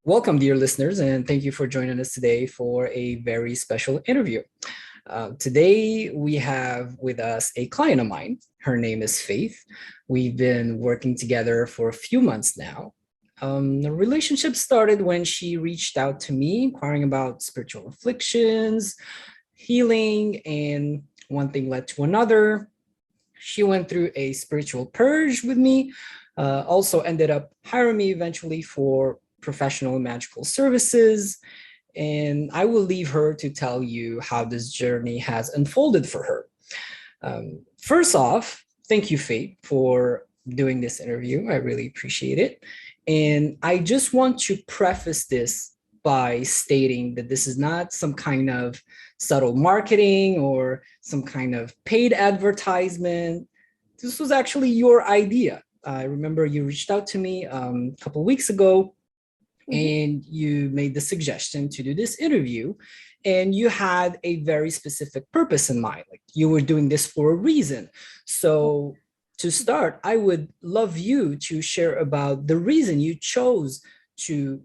Welcome, dear listeners, and thank you for joining us today for a very special interview. Today, we have with us a client of mine. Her name is Faith. We've been working together for a few months now. The relationship started when she reached out to me, inquiring about spiritual afflictions, healing, and one thing led to another. She went through a spiritual purge with me, also ended up hiring me eventually for professional magical services. And I will leave her to tell you how this journey has unfolded for her. First off, thank you, Faith, for doing this interview. I really appreciate it. And I just want to preface this by stating that this is not some kind of subtle marketing or some kind of paid advertisement. This was actually your idea. I remember you reached out to me a couple of weeks ago and you made the suggestion to do this interview, and you had a very specific purpose in mind. Like you were doing this for a reason. So to start, I would love you to share about the reason you chose to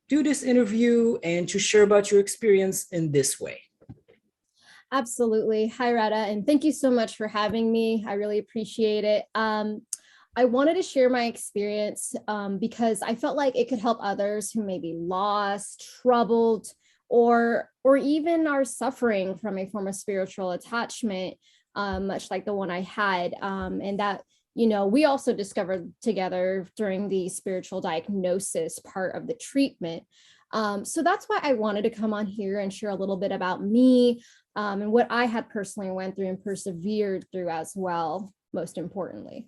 do this interview and to share about your experience in this way. Absolutely. Hi, Rada, and thank you so much for having me. I really appreciate it. I wanted to share my experience because I felt like it could help others who may be lost, troubled, or even are suffering from a form of spiritual attachment, much like the one I had. And that, we also discovered together during the spiritual diagnosis part of the treatment. So that's why I wanted to come on here and share a little bit about me and what I had personally went through and persevered through as well, most importantly.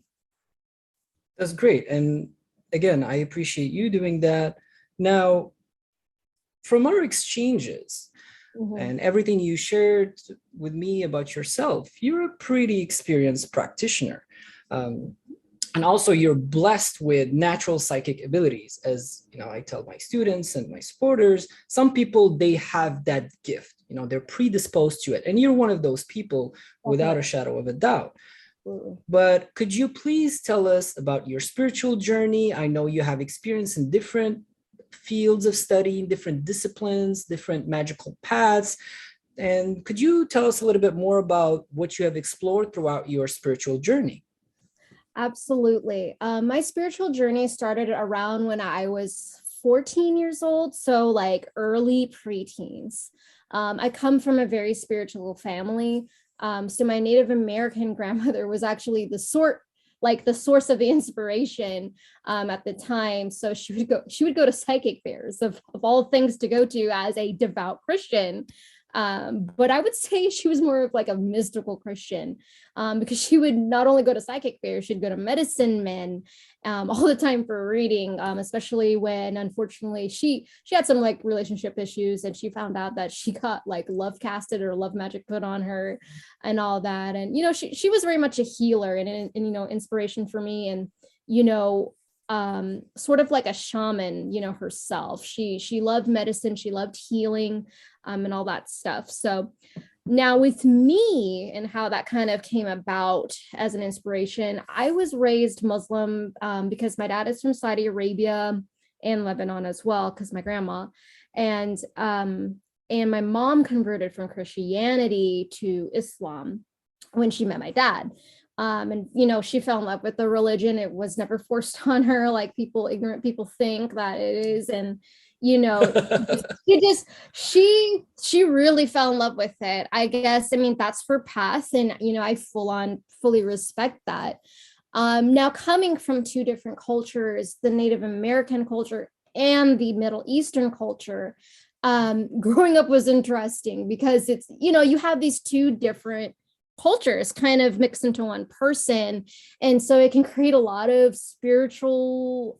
That's great. And again, I appreciate you doing that. Now, from our exchanges and everything you shared with me about yourself, you're a pretty experienced practitioner. And also you're blessed with natural psychic abilities. As I tell my students and my supporters, some people, they have that gift, they're predisposed to it. And you're one of those people without a shadow of a doubt. But could you please tell us about your spiritual journey? I know you have experience in different fields of study, different disciplines, different magical paths. And could you tell us a little bit more about what you have explored throughout your spiritual journey? Absolutely. My spiritual journey started around when I was 14 years old, so like early preteens. I come from a very spiritual family. So my Native American grandmother was actually the source of the inspiration at the time. So she would go to psychic fairs of all things to go to as a devout Christian. But I would say she was more of like a mystical Christian because she would not only go to psychic fairs, she'd go to medicine men all the time for reading, especially when unfortunately she had some like relationship issues and she found out that she got like love casted or love magic put on her and all that. And, she was very much a healer and inspiration for me. And, sort of like a shaman, herself. She loved medicine, she loved healing, and all that stuff. So now with me and how that kind of came about as an inspiration, I was raised Muslim because my dad is from Saudi Arabia and Lebanon as well, because my grandma, and my mom converted from Christianity to Islam when she met my dad. And she fell in love with the religion. It was never forced on her like ignorant people think that it is. And she really fell in love with it, I guess. I mean, that's her path, and I fully respect that. Now, coming from two different cultures, the Native American culture and the Middle Eastern culture, growing up was interesting because it's you have these two different cultures kind of mixed into one person, and so it can create a lot of spiritual,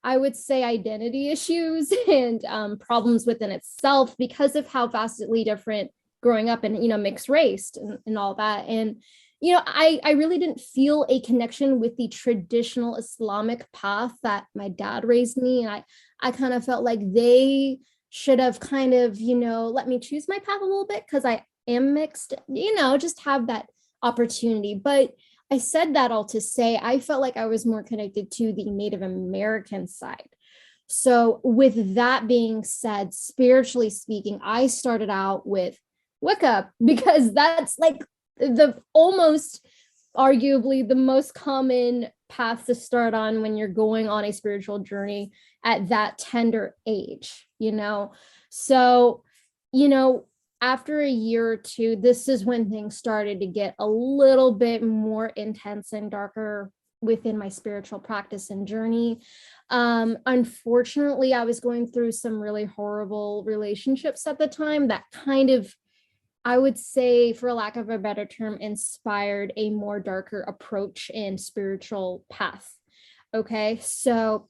I would say, identity issues and problems within itself because of how vastly different growing up and mixed race and all that. And I really didn't feel a connection with the traditional Islamic path that my dad raised me, and I kind of felt like they should have kind of let me choose my path a little bit because I am mixed, just have that opportunity. But I said that all to say I felt like I was more connected to the Native American side. So with that being said, spiritually speaking, I started out with Wicca because that's like the almost arguably the most common path to start on when you're going on a spiritual journey at that tender age, you know? So, you know, after a year or two, this is when things started to get a little bit more intense and darker within my spiritual practice and journey. Unfortunately, I was going through some really horrible relationships at the time that kind of, I would say, for lack of a better term, inspired a more darker approach and spiritual path. Okay, so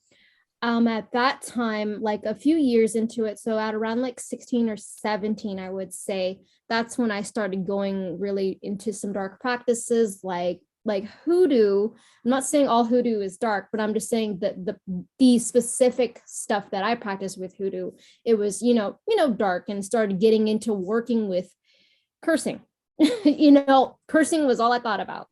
at that time, like a few years into it, so at around like 16 or 17, I would say, that's when I started going really into some dark practices like hoodoo. I'm not saying all hoodoo is dark, but I'm just saying that the specific stuff that I practice with hoodoo, it was, dark, and started getting into working with cursing. Cursing was all I thought about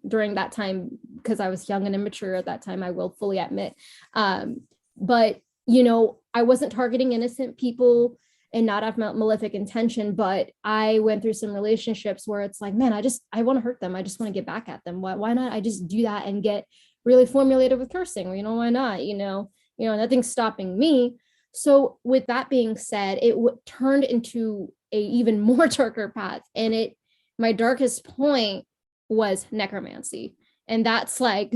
during that time, because I was young and immature at that time, I will fully admit. But I wasn't targeting innocent people and not have malefic intention, but I went through some relationships where it's like, man, I want to hurt them. I just want to get back at them. Why not? I just do that and get really formulated with cursing. Why not? Nothing's stopping me. So with that being said, it turned into a even more darker path. And my darkest point was necromancy. And that's like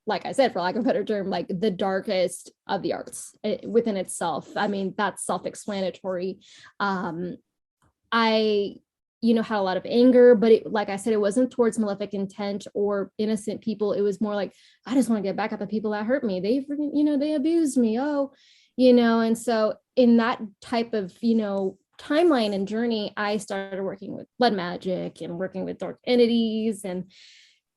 like I said, for lack of a better term, like the darkest of the arts within itself. I mean, that's self-explanatory. I, had a lot of anger, but like I said, it wasn't towards malefic intent or innocent people. It was more like, I just want to get back at the people that hurt me. They freaking, they abused me. And so in that type of, timeline and journey, I started working with blood magic and working with dark entities and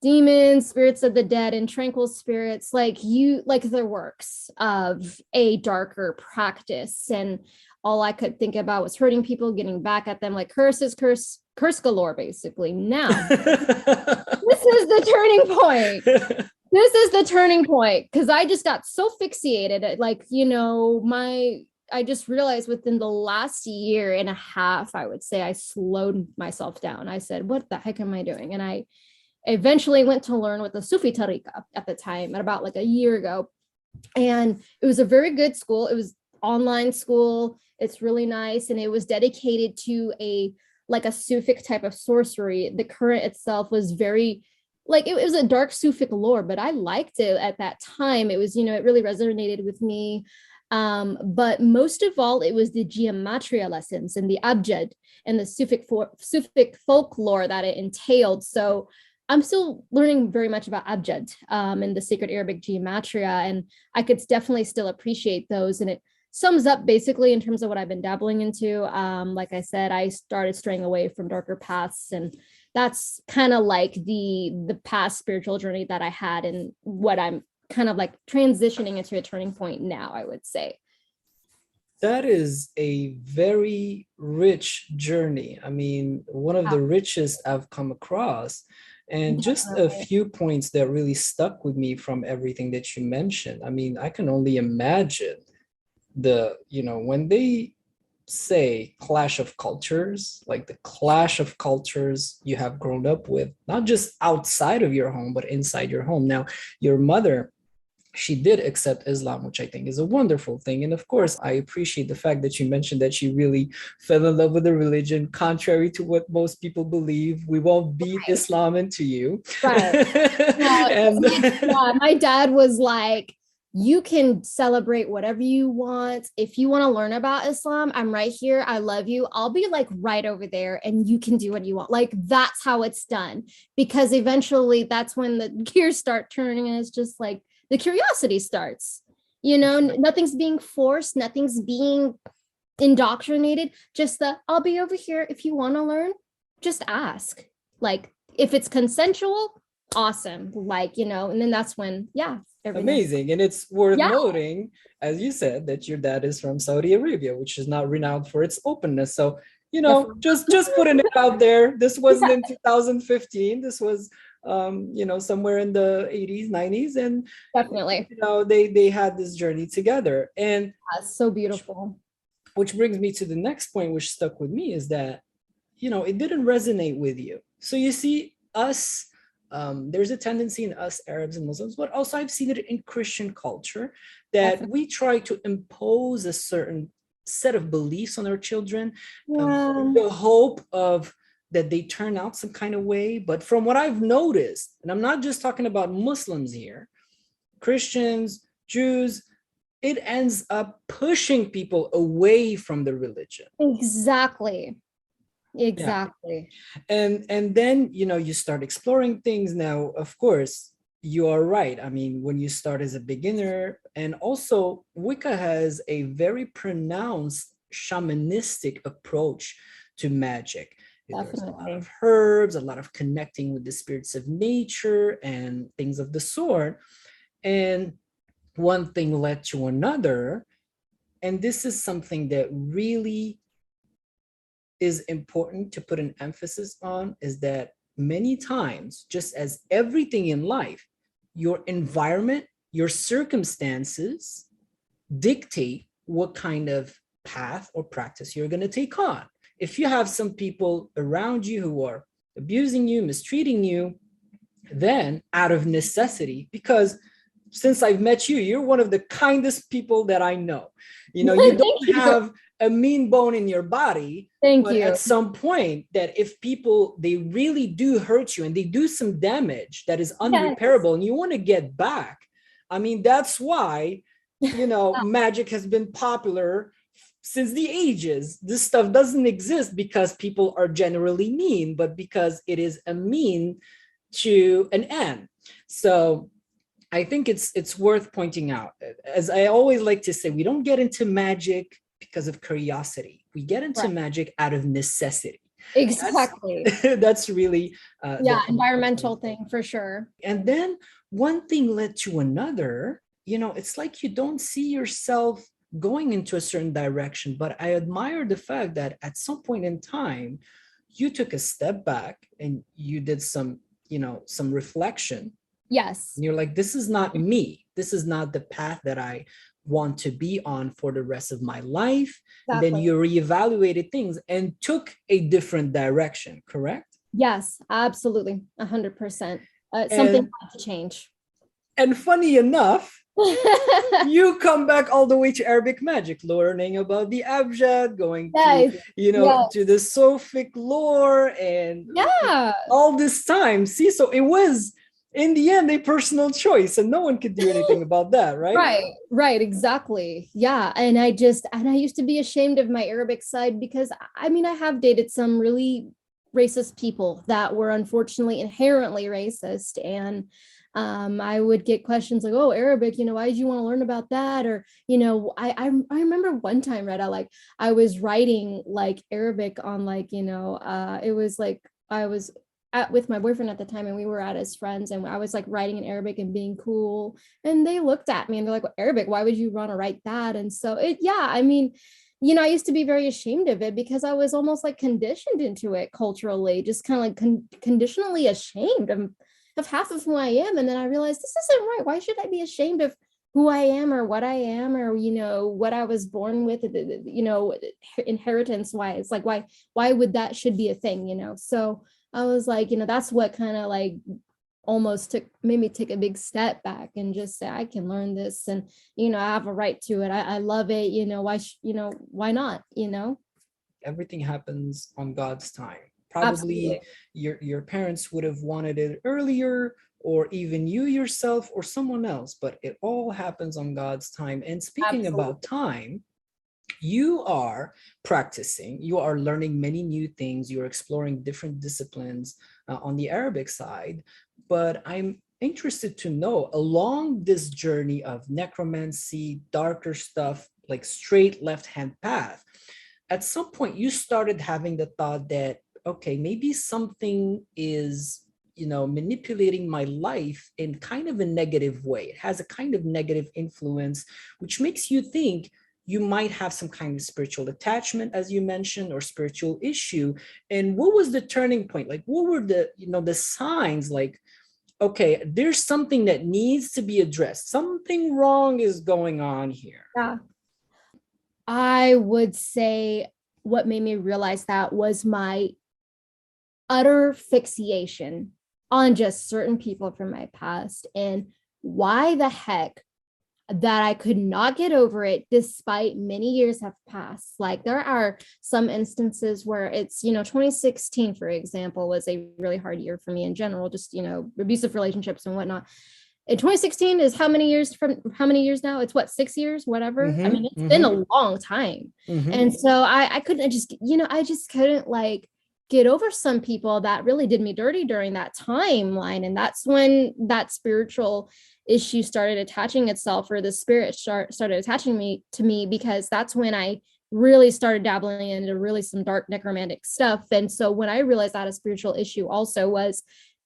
demons, spirits of the dead, and tranquil spirits, like the works of a darker practice. And all I could think about was hurting people, getting back at them, like curse galore, basically. Now, this is the turning point. This is the turning point, because I just got so fixated. I just realized within the last year and a half, I would say, I slowed myself down. I said, what the heck am I doing? And I eventually went to learn with the Sufi Tariqa at the time, at about like a year ago. And it was a very good school. It was online school. It's really nice. And it was dedicated to a Sufic type of sorcery. The current itself was very, it was a dark Sufic lore, but I liked it at that time. It was, it really resonated with me. But most of all, it was the gematria lessons and the abjad and the Sufic folklore that it entailed. So I'm still learning very much about abjad and the sacred Arabic gematria, and I could definitely still appreciate those. And it sums up basically in terms of what I've been dabbling into. Like I said, I started straying away from darker paths, and that's kind of like the past spiritual journey that I had, and what I'm kind of like transitioning into a turning point now, I would say. That is a very rich journey. I mean, one of the richest I've come across. And just a few points that really stuck with me from everything that you mentioned. I mean, I can only imagine when they say clash of cultures, like the clash of cultures you have grown up with, not just outside of your home, but inside your home. Now, your mother, she did accept Islam, which I think is a wonderful thing. And of course, I appreciate the fact that you mentioned that she really fell in love with the religion, contrary to what most people believe. We won't beat Islam into you. Right. My dad was like, you can celebrate whatever you want. If you want to learn about Islam, I'm right here. I love you. I'll be like right over there, and you can do what you want. Like, that's how it's done. Because eventually that's when the gears start turning, and it's just like, the curiosity starts, nothing's being forced, nothing's being indoctrinated, just I'll be over here. If you want to learn, just ask. Like, if it's consensual, awesome. And then that's when, amazing. And it's worth noting, as you said, that your dad is from Saudi Arabia, which is not renowned for its openness. So, just putting it out there. This wasn't in 2015. This was somewhere in the 80s, 90s. And, Definitely. they had this journey together. And That's so beautiful. which brings me to the next point, which stuck with me, is that, it didn't resonate with you. So you see, us, there's a tendency in us Arabs and Muslims, but also I've seen it in Christian culture, that Definitely. we try to impose a certain set of beliefs on our children, Yeah. the hope of that they turn out some kind of way. But from what I've noticed, and I'm not just talking about Muslims here, Christians, Jews, it ends up pushing people away from the religion. Exactly. Yeah. Exactly. And then, you start exploring things. Now, of course, you are right. I mean, when you start as a beginner, and also Wicca has a very pronounced shamanistic approach to magic. There's a lot Definitely. of herbs, a lot of connecting with the spirits of nature and things of the sort. And one thing led to another. And this is something that really is important to put an emphasis on, is that many times, just as everything in life, your environment, your circumstances dictate what kind of path or practice you're going to take on. If you have some people around you who are abusing you, mistreating you, then out of necessity, because since I've met you, you're one of the kindest people that I know. You Thank don't you. have a mean bone in your body, Thank but you. at some point, that if people, they really do hurt you and they do some damage that is Yes. unrepairable and you want to get back, I mean, that's why, magic has been popular since the ages. This stuff doesn't exist because people are generally mean, but because it is a mean to an end. So I think it's worth pointing out. As I always like to say, we don't get into magic because of curiosity. We get into Right. magic out of necessity. Exactly. That's really Yeah, environmental thing for sure. And then one thing led to another. It's like you don't see yourself going into a certain direction. But I admire the fact that at some point in time, you took a step back and you did some reflection. Yes. And you're like, this is not me. This is not the path that I want to be on for the rest of my life. Exactly. And then you reevaluated things and took a different direction, correct? Yes, absolutely. 100%. Something had to change. And funny enough, you come back all the way to Arabic magic, learning about the abjad, going to, to the Sophic lore, and all this time. See, so it was in the end a personal choice, and no one could do anything about that, right? Right, exactly. Yeah. And I used to be ashamed of my Arabic side because I mean, I have dated some really racist people that were unfortunately inherently racist. And I would get questions like, "Oh, Arabic, why did you want to learn about that?" Or, I remember one time, Retta, like I was writing like Arabic on like, it was like I was with my boyfriend at the time, and we were at his friends, and I was like writing in Arabic and being cool, and they looked at me and they're like, well, Arabic, why would you want to write that? And so I mean, I used to be very ashamed of it because I was almost like conditioned into it culturally, just kind of like conditionally ashamed of half of who I am. And then I realized this isn't right. Why should I be ashamed of who I am or what I am, or, what I was born with, inheritance wise? Like, why would that should be a thing, So I was like, that's what kind of like almost made me take a big step back and just say, I can learn this, and, I have a right to it. I love it. Why not? Everything happens on God's time. Probably your parents would have wanted it earlier, or even you yourself or someone else, but it all happens on God's time. And speaking about time, you are practicing, you are learning many new things, you're exploring different disciplines on the Arabic side. But I'm interested to know, along this journey of necromancy, darker stuff, like straight left-hand path, at some point you started having the thought that, okay, maybe something is manipulating my life in kind of a negative way. It has a kind of negative influence, which makes you think you might have some kind of spiritual attachment, as you mentioned, or spiritual issue. And what was the turning point? Like, what were the signs? Like, okay, there's something that needs to be addressed. Something wrong is going on here. Yeah. I would say what made me realize that was my utter fixation on just certain people from my past, and why the heck that I could not get over it despite many years have passed. Like there are some instances where it's, 2016, for example, was a really hard year for me in general, just, abusive relationships and whatnot. In 2016 is how many years now? It's what, 6 years, whatever. I mean, it's been a long time. And so I couldn't I just couldn't like get over some people that really did me dirty during that timeline. And that's when that spiritual issue started attaching itself, or the spirit started attaching to me, because that's when I really started dabbling into really some dark necromantic stuff. And so when I realized that a spiritual issue also was,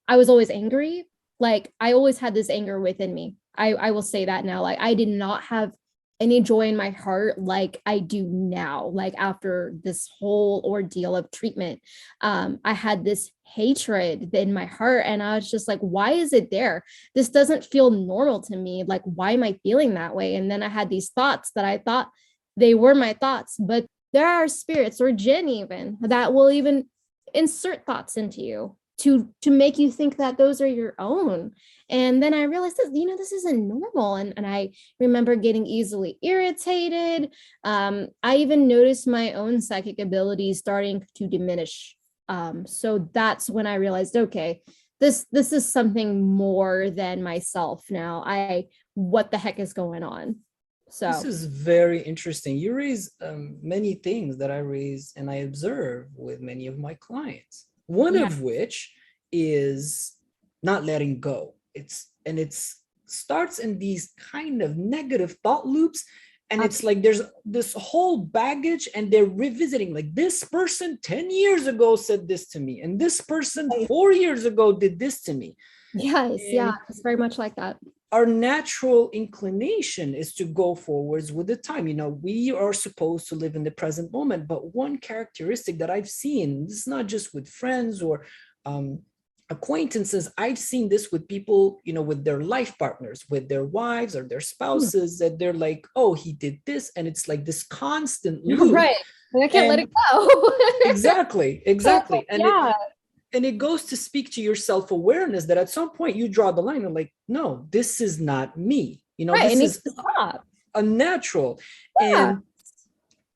I was always angry. Like I always had this anger within me. I will say that now. Like I did not have any joy in my heart like I do now. Like after this whole ordeal of treatment, I had this hatred in my heart, and I was just like, why is it there? This doesn't feel normal to me. Like, why am I feeling that way? And then I had these thoughts that I thought they were my thoughts, but there are spirits or jinn even that will even insert thoughts into you to make you think that those are your own. And then I realized that, this isn't normal. And I remember getting easily irritated. I even noticed my own psychic abilities starting to diminish. So that's when I realized, okay, this is something more than myself now. What the heck is going on? So this is very interesting. You raise many things that I raise and I observe with many of my clients. One of which is not letting go. It starts in these kind of negative thought loops. And it's like there's this whole baggage, and they're revisiting, like, this person 10 years ago said this to me, and this person 4 years ago did this to me. Yes, yeah, it's very much like that. Our natural inclination is to go forwards with the time. We are supposed to live in the present moment. But one characteristic that I've seen, this is not just with friends or acquaintances, I've seen this with people, with their life partners, with their wives or their spouses, that they're like, oh, he did this. And it's like this constant loop. Right. I can't let it go. Exactly. And it goes to speak to your self-awareness, that at some point you draw the line and like, no, this is not me. Right, this is unnatural. Yeah.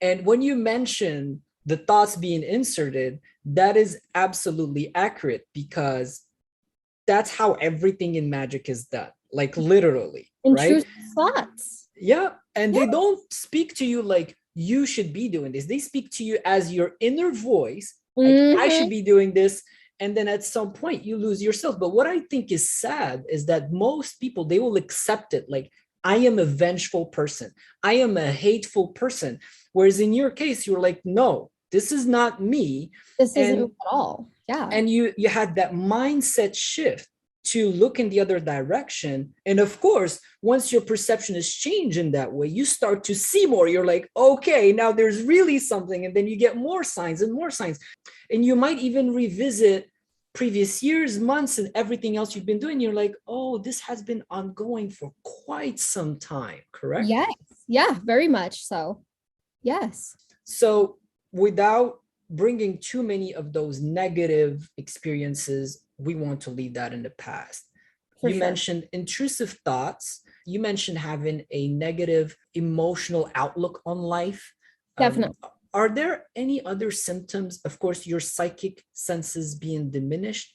And when you mention the thoughts being inserted, that is absolutely accurate, because that's how everything in magic is done. Like literally, intrusive thoughts. Yeah. And they don't speak to you like you should be doing this. They speak to you as your inner voice. Like, I should be doing this. And then at some point you lose yourself. But what I think is sad is that most people, they will accept it. Like, I am a vengeful person. I am a hateful person. Whereas in your case, you're like, no, this is not me. This isn't at all. Yeah. And you had that mindset shift to look in the other direction. And of course, once your perception is changed in that way, you start to see more. You're like, okay, now there's really something. And then you get more signs and more signs. And you might even revisit previous years, months, and everything else you've been doing. You're like, oh, this has been ongoing for quite some time, correct? Yes. Yeah, very much so. Yes. So without bringing too many of those negative experiences, we want to leave that in the past. You mentioned intrusive thoughts. You mentioned having a negative emotional outlook on life. Definitely. Are there any other symptoms? Of course, your psychic senses being diminished.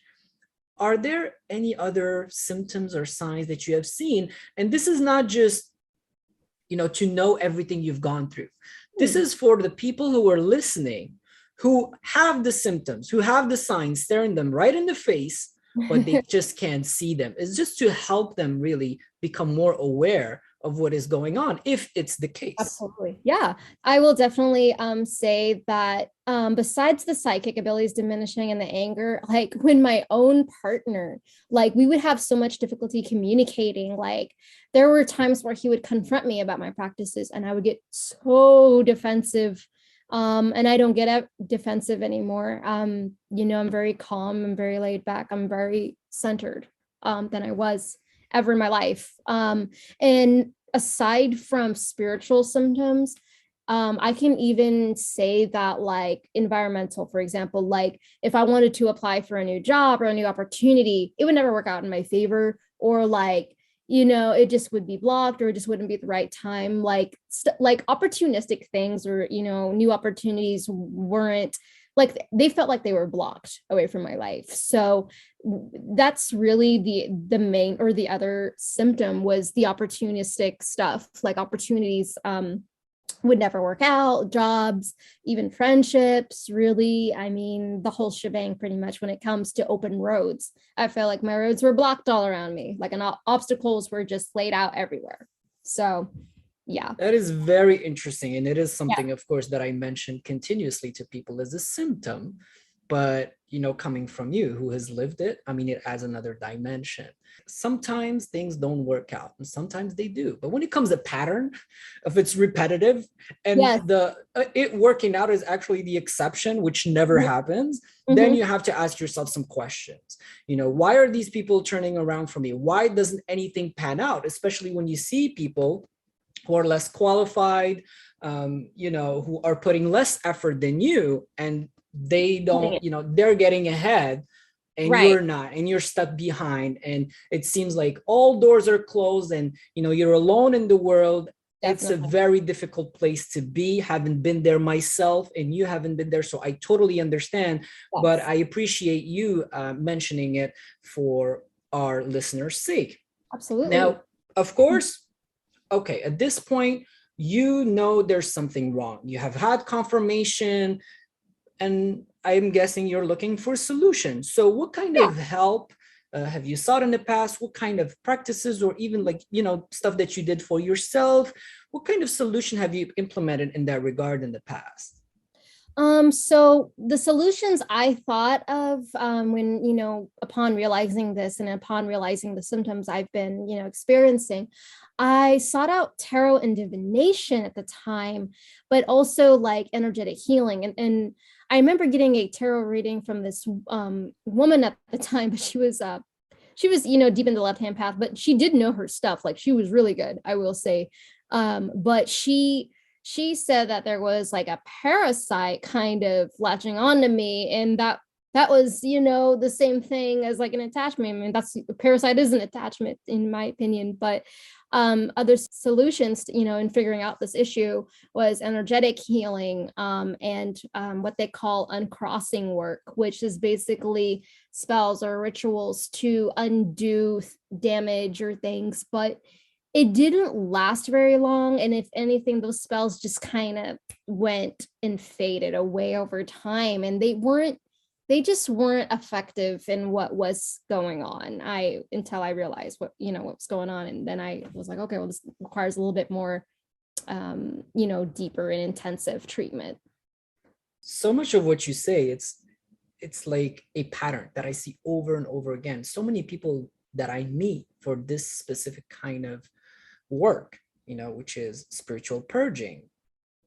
Are there any other symptoms or signs that you have seen? And this is not just, to know everything you've gone through. This is for the people who are listening, who have the symptoms, who have the signs staring them right in the face, but they just can't see them. It's just to help them really become more aware of what is going on, if it's the case. Absolutely. Yeah. I will definitely say that besides the psychic abilities diminishing and the anger, like when my own partner, like we would have so much difficulty communicating. Like there were times where he would confront me about my practices and I would get so defensive. And I don't get defensive anymore. I'm very calm, I'm very laid back, I'm very centered. than I was ever in my life. And aside from spiritual symptoms, I can even say that, like, environmental, for example, like if I wanted to apply for a new job or a new opportunity, it would never work out in my favor, or like, it just would be blocked, or it just wouldn't be at the right time. Like, like opportunistic things, or, new opportunities weren't, like, they felt like they were blocked away from my life. So that's really the main, or the other symptom was the opportunistic stuff, like opportunities would never work out, jobs, even friendships, really. I mean, the whole shebang pretty much when it comes to open roads. I felt like my roads were blocked all around me, like, and obstacles were just laid out everywhere. So, yeah. That is very interesting. And it is Yeah. something, of course, that I mention continuously to people as a symptom. But, coming from you who has lived it, I mean, it adds another dimension. Sometimes things don't work out and sometimes they do. But when it comes to pattern, if it's repetitive and Yes. it working out is actually the exception, which never happens, then you have to ask yourself some questions. Why are these people turning around for me? Why doesn't anything pan out? Especially when you see people who are less qualified, who are putting less effort than you, and they don't, they're getting ahead and Right. you're not, and you're stuck behind, and it seems like all doors are closed and you're alone in the world. It's a Definitely. very difficult place to be. Haven't been there myself, and you haven't been there, so I totally understand. Yes. But I appreciate you mentioning it for our listeners' sake. Absolutely. Now, of course, okay, at this point, there's something wrong. You have had confirmation, and I'm guessing you're looking for solutions. So what kind of help have you sought in the past? What kind of practices, or even like, stuff that you did for yourself? What kind of solution have you implemented in that regard in the past? So the solutions I thought of, when, upon realizing this and upon realizing the symptoms I've been, experiencing, I sought out tarot and divination at the time, but also like energetic healing. And I remember getting a tarot reading from this woman at the time, but she was, deep in the left-hand path, but she did know her stuff. Like, she was really good, I will say. But she said that there was like a parasite kind of latching on to me, and that was, the same thing as like an attachment. I mean, that's, a parasite is an attachment in my opinion. But other solutions, in figuring out this issue was energetic healing, and what they call uncrossing work, which is basically spells or rituals to undo damage or things. But it didn't last very long, and if anything, those spells just kind of went and faded away over time, and they just weren't effective in what was going on. Until I realized what was going on, and then I was like, okay, well, this requires a little bit more deeper and intensive treatment. So much of what you say, it's like a pattern that I see over and over again. So many people that I meet for this specific kind of work, which is spiritual purging,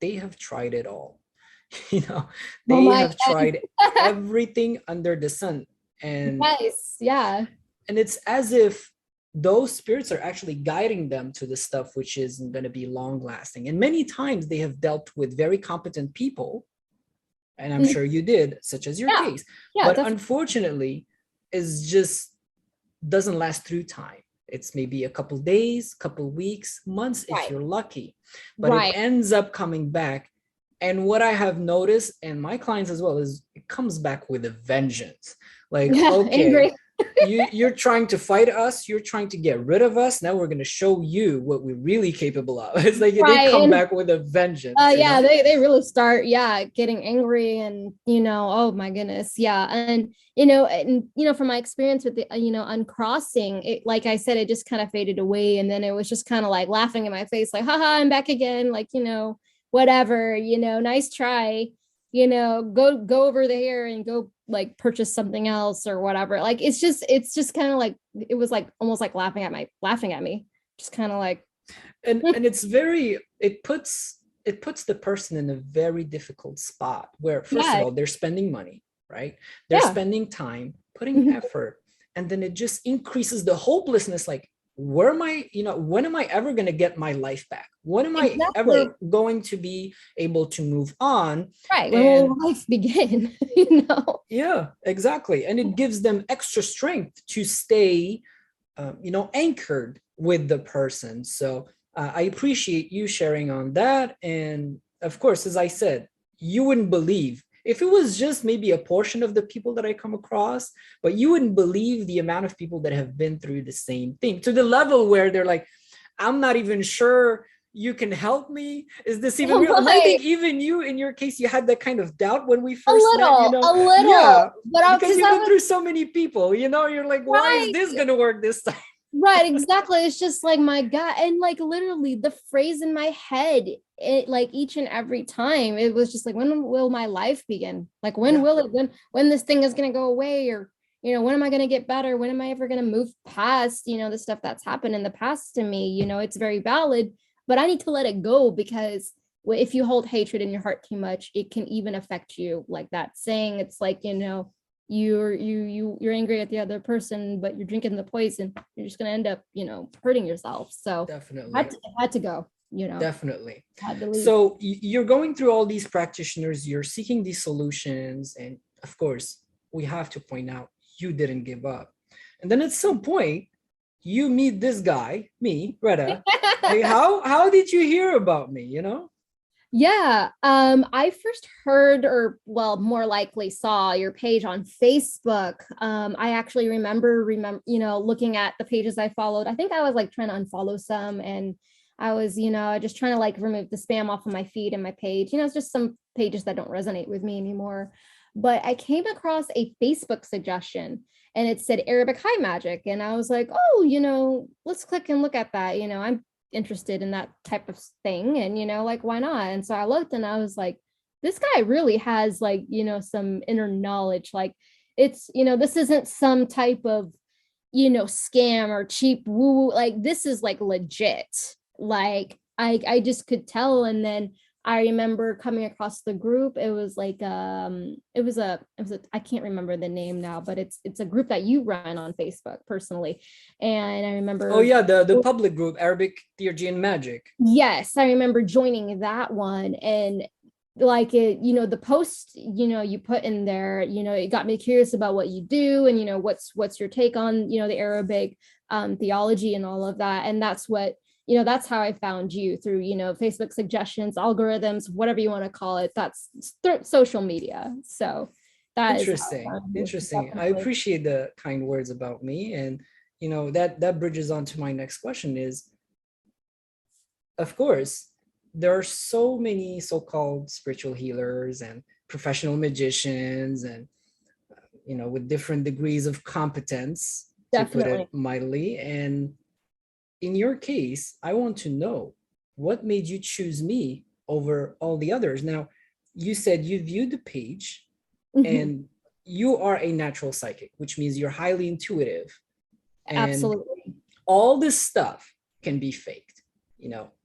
they have tried it all. They have tried everything under the sun, and nice. Yeah. And it's as if those spirits are actually guiding them to the stuff which isn't going to be long lasting. And many times they have dealt with very competent people, and I'm sure you did, such as your case. But definitely, unfortunately, is just doesn't last through time. It's maybe a couple days, couple weeks, months, if you're lucky, but it ends up coming back. And what I have noticed, and my clients as well, is it comes back with a vengeance. Like, okay, you're trying to fight us, you're trying to get rid of us. Now we're going to show you what we're really capable of. It's like they come back with a vengeance. They really start, getting angry, and oh my goodness, and from my experience with the uncrossing, it, like I said, it just kind of faded away, and then it was just kind of like laughing in my face, like, haha, I'm back again, like, whatever, nice try, go over there and go like purchase something else or whatever. Like, it's just kind of like, it was like almost like laughing at me, just kind of like, and it's it puts the person in a very difficult spot where, first of all, they're spending money, right? They're spending time, putting effort, and then it just increases the hopelessness, like, where am I, when am I ever going to get my life back? When am I Exactly. ever going to be able to move on? Right. When And will life begin? yeah, exactly. And it gives them extra strength to stay, anchored with the person. So I appreciate you sharing on that. And of course, as I said, you wouldn't believe if it was just maybe a portion of the people that I come across, but you wouldn't believe the amount of people that have been through the same thing, to the level where they're like, I'm not even sure you can help me. Is this even real? And I Right. think even you, in your case, you had that kind of doubt when we A first met, little, Yeah, but because because you've I been was through so many people, you're like, why is right. this going to work this time? Right, exactly. It's just like my God. And like literally the phrase in my head, it like each and every time, it was just like, when will my life begin? Like when Yeah, will it when this thing is gonna go away? Or, when am I gonna get better? When am I ever gonna move past, the stuff that's happened in the past to me? It's very valid, but I need to let it go, because if you hold hatred in your heart too much, it can even affect you. Like that saying, it's like, you're angry at the other person, but you're drinking the poison, you're just going to end up hurting yourself. So definitely. I had to go. Definitely. I had to leave. So you're going through all these practitioners, you're seeking these solutions, and of course, we have to point out you didn't give up. And then at some point, you meet this guy, me, Retta. Like, how did you hear about me? Yeah, I first heard, or well, more likely saw your page on Facebook. I actually remember, looking at the pages I followed. I think I was like trying to unfollow some, and I was, just trying to like remove the spam off of my feed and my page. It's just some pages that don't resonate with me anymore. But I came across a Facebook suggestion, and it said Arabic high magic, and I was like, oh, let's click and look at that. I'm interested in that type of thing, and like, why not? And so I looked, and I was like, this guy really has like, some inner knowledge. Like, it's, this isn't some type of scam or cheap woo. Like, this is like legit. Like, I just could tell. And then I remember coming across the group. It was like it was a I can't remember the name now, but it's a group that you run on Facebook personally. And I remember, Oh yeah, the public group, Arabic Theurgy and Magic. yes, I remember joining that one. And like, it, the post, you put in there, it got me curious about what you do, and what's your take on the Arabic theology and all of that. And that's what, that's how I found you, through Facebook suggestions, algorithms, whatever you want to call it. That's social media. So that is how I Interesting. found you, Interesting. I definitely. appreciate the kind words about me. And that bridges on to my next question is, of course, there are so many so-called spiritual healers and professional magicians, and with different degrees of competence, to put it Definitely. mildly. And in your case, I want to know, what made you choose me over all the others? Now, you said you viewed the page, Mhm. and you are a natural psychic, which means you're highly intuitive, and Absolutely. all this stuff can be faked,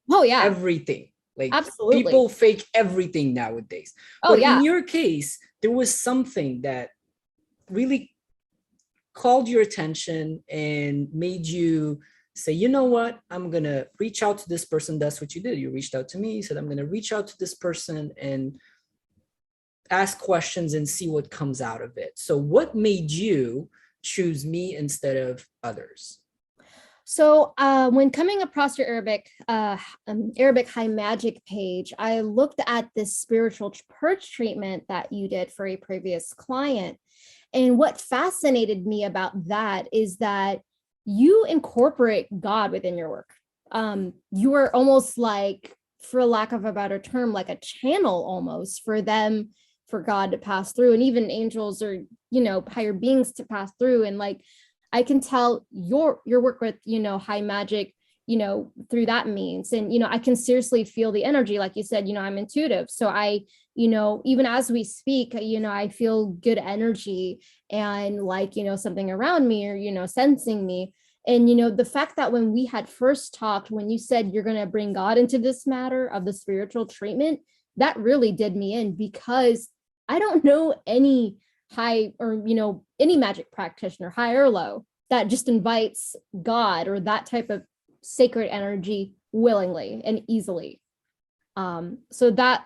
Oh yeah, everything. Like, absolutely. people fake everything nowadays. Oh But in yeah. your case, there was something that really called your attention and made you say, you know what, I'm going to reach out to this person. That's what you did. You reached out to me, you said, I'm going to reach out to this person and ask questions and see what comes out of it. So what made you choose me instead of others? So when coming across your Arabic high magic page, I looked at this spiritual purge treatment that you did for a previous client. And what fascinated me about that is that you incorporate God within your work. You are almost like, for lack of a better term, like a channel almost for them, for God to pass through, and even angels, or higher beings to pass through. And like, I can tell your work with high magic, through that means. And I can seriously feel the energy. Like you said, I'm intuitive, so I, even as we speak, I feel good energy, and like, something around me, or sensing me. And the fact that when we had first talked, when you said you're going to bring God into this matter of the spiritual treatment, that really did me in, because I don't know any high, or any magic practitioner, high or low, that just invites God or that type of sacred energy willingly and easily. So that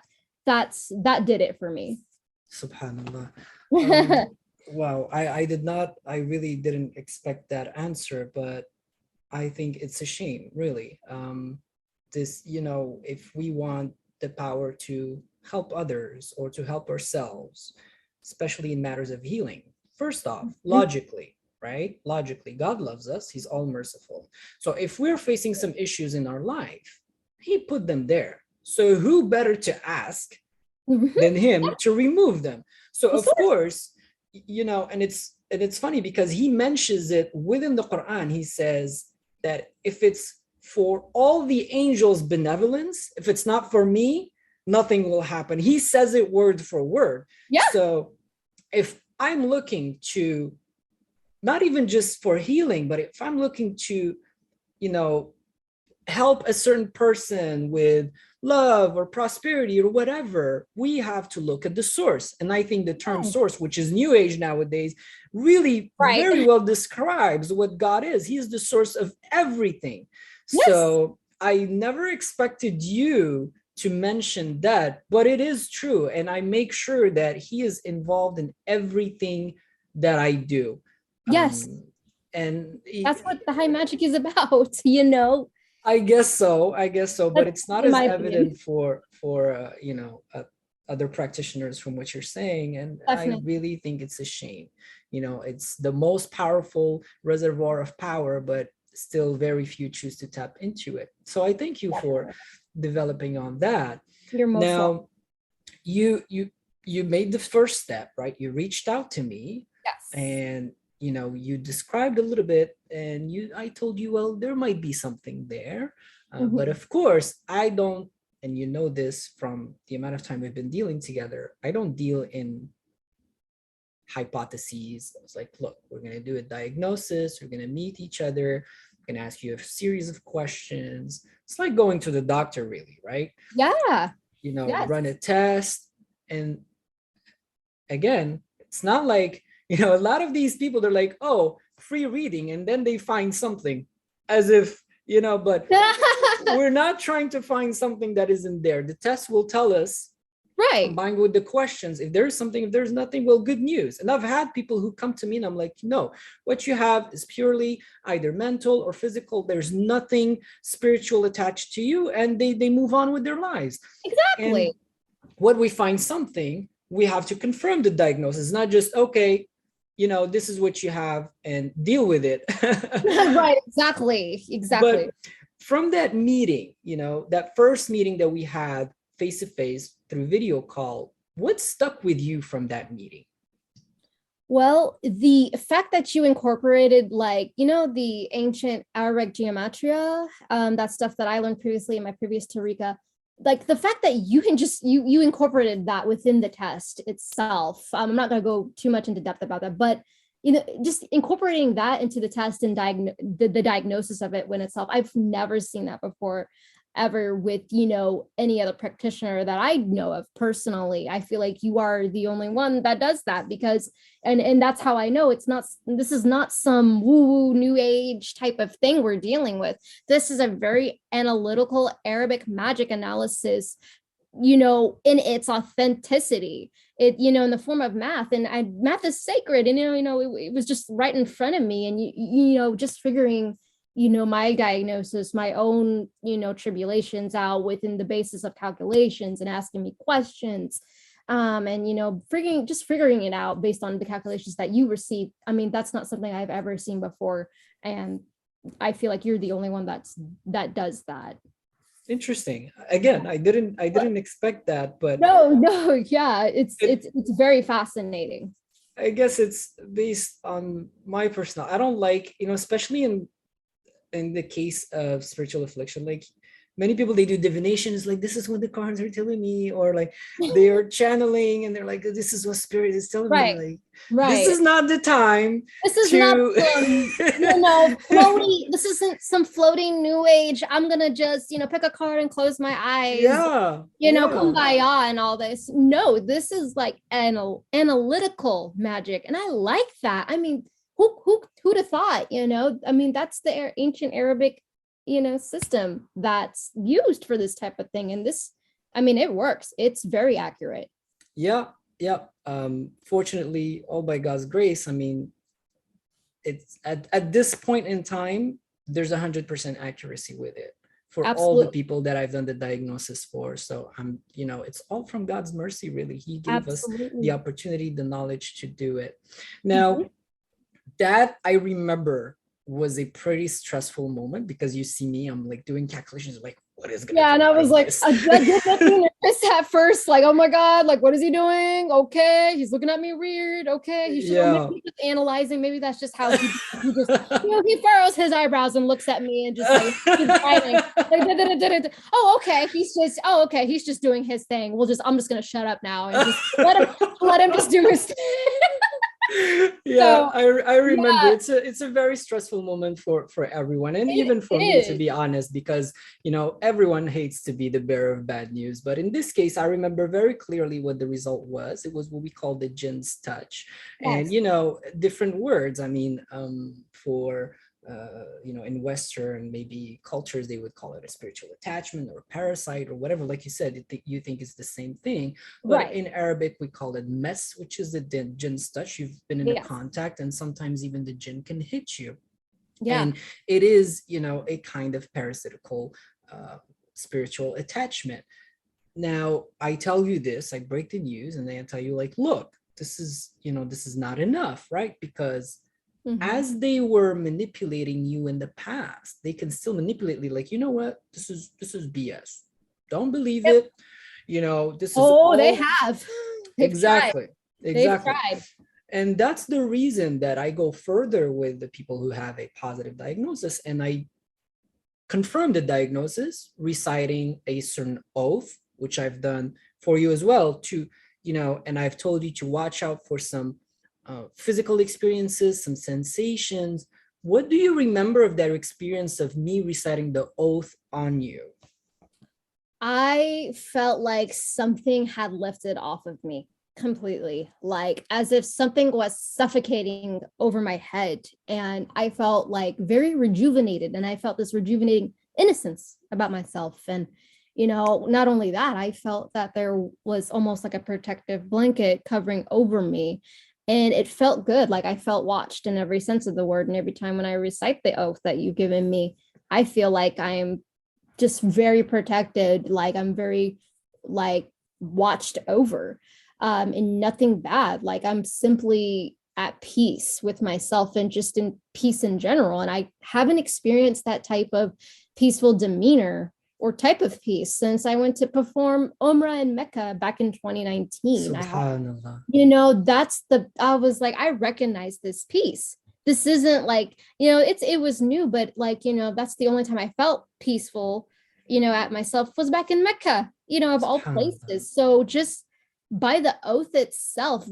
did it for me. Subhanallah. Wow, I really didn't expect that answer, but I think it's a shame, really. This, if we want the power to help others or to help ourselves, especially in matters of healing, first off, logically, right? Logically, God loves us, He's all merciful. So if we're facing some issues in our life, He put them there. So who better to ask than Him to remove them? So of course, and it's funny because He mentions it within the Quran. He says that if it's for all the angels' benevolence, if it's not for me, nothing will happen. He says it word for word. Yeah. So if I'm looking to, not even just for healing, but if I'm looking to, help a certain person with love or prosperity or whatever, we have to look at the source. And I think the term source, which is new age nowadays, really very well describes what God is. He is the source of everything. Yes. So I never expected you to mention that, but it is true. And I make sure that He is involved in everything that I do. Yes. And that's what the high magic is about, I guess so, but it's not as evident for other practitioners from what you're saying. And definitely. I really think it's a shame. It's the most powerful reservoir of power, but still very few choose to tap into it. So I thank you for developing on that. You're most welcome. You made the first step, right? You reached out to me. Yes. And you described a little bit, and I told you, well, there might be something there. But of course, I don't, and this from the amount of time we've been dealing together, I don't deal in hypotheses. I was like, look, we're going to do a diagnosis. We're going to meet each other. I'm going to ask you a series of questions. It's like going to the doctor, really, right? Yeah. Yes. Run a test. And again, it's not like, a lot of these people, they're like, oh, free reading, and then they find something, as if, but we're not trying to find something that isn't there. The test will tell us, right, combined with the questions, if there's something, if there's nothing, well, good news. And I've had people who come to me and I'm like, no, what you have is purely either mental or physical. There's nothing spiritual attached to you, and they move on with their lives. Exactly. And when we find something, we have to confirm the diagnosis, not just, okay, this is what you have and deal with it. Right, exactly. But from that meeting, that first meeting that we had face-to-face through video call, what stuck with you from that meeting? Well, the fact that you incorporated, the ancient Arabic gematria, that stuff that I learned previously in my previous Tariqa, like the fact that you can just you incorporated that within the test itself. I'm not going to go too much into depth about that, but just incorporating that into the test and the diagnosis of it when itself, I've never seen that before ever with any other practitioner that I know of personally. I feel like you are the only one that does that, because and that's how I know this is not some woo-woo new age type of thing we're dealing with. This is a very analytical Arabic magic analysis, in its authenticity, in the form of math. And math is sacred, and it was just right in front of me. And just figuring my diagnosis, my own, tribulations out within the basis of calculations and asking me questions. And, figuring it out based on the calculations that you receive. I mean, that's not something I've ever seen before. And I feel like you're the only one that does that. Interesting. Again, I didn't expect that, but no. Yeah. It's very fascinating. I guess it's based on my personal, I don't like, especially in the case of spiritual affliction, like many people, they do divination. It's like, this is what the cards are telling me, or like they are channeling and they're like, this is what spirit is telling me. Right. Like, this Right. is not the time This is not to some, floaty. This isn't some floating new age. I'm gonna just, pick a card and close my eyes, yeah, yeah, kumbaya and all this. No, this is like analytical magic, and I like that. I mean, who'd have thought? I mean, that's the ancient Arabic, system that's used for this type of thing, and this, I mean, it works. It's very accurate. yeah, yeah. Fortunately, all by God's grace, I mean, it's at this point in time, there's 100% accuracy with it for all the Absolutely. people that I've done the diagnosis for. So it's all from God's mercy, really. He gave us the Absolutely. opportunity, the knowledge to do it. Mhm. Now, that I remember was a pretty stressful moment, because you see me, I'm like doing calculations, like, what is gonna Yeah, and come I out was of like, this? I did make me nervous at first, like, oh my God, like, what is he doing? Okay, he's looking at me weird. Okay, he should, or maybe Yeah. he's just analyzing. Maybe that's just how he just, he furrows his eyebrows and looks at me and just like, he's writing. Like, oh, okay, he's just doing his thing. I'm just gonna shut up now and just let him just do his thing. Yeah, So, I remember, yeah, it's a very stressful moment for everyone, and it, even for it me, to is. be honest, because everyone hates to be the bearer of bad news. But in this case, I remember very clearly what the result was. It was what we call the Jinns Touch. And Yes. different words, I mean, for in Western maybe cultures, they would call it a spiritual attachment or parasite or whatever. Like you said, you think it's the same thing, but Right. in Arabic we call it mess, which is the Jinn's touch. You've been in a Yes. contact, and sometimes even the jinn can hit you, Yeah. and it is a kind of parasitical spiritual attachment. Now I tell you this, I break the news, and then I tell you, like, look, this is not enough, right? Because Hmm. as they were manipulating you in the past, they can still manipulate you, like, what, this is BS, don't believe Yep. it, this is Oh, they all. have. They've tried. Exactly, They've exactly. tried. And that's the reason that I go further with the people who have a positive diagnosis, and I confirm the diagnosis reciting a certain oath, which I've done for you as well, and I've told you to watch out for some physical experiences, some sensations. What do you remember of that experience of me reciting the oath on you? I felt like something had lifted off of me completely, like as if something was suffocating over my head. And I felt like very rejuvenated. And I felt this rejuvenating innocence about myself. And, not only that, I felt that there was almost like a protective blanket covering over me. And it felt good. Like I felt watched in every sense of the word. And every time when I recite the oath that you've given me, I feel like I am just very protected, like I'm very like watched over, and nothing bad, like I'm simply at peace with myself and just in peace in general. And I haven't experienced that type of peaceful demeanor or type of peace since I went to perform Umrah in Mecca back in 2019. Subhanallah. I was like, I recognize this peace. This isn't like, it was new, but like, that's the only time I felt peaceful, at myself, was back in Mecca, of all Subhanallah. places. So just by the oath itself,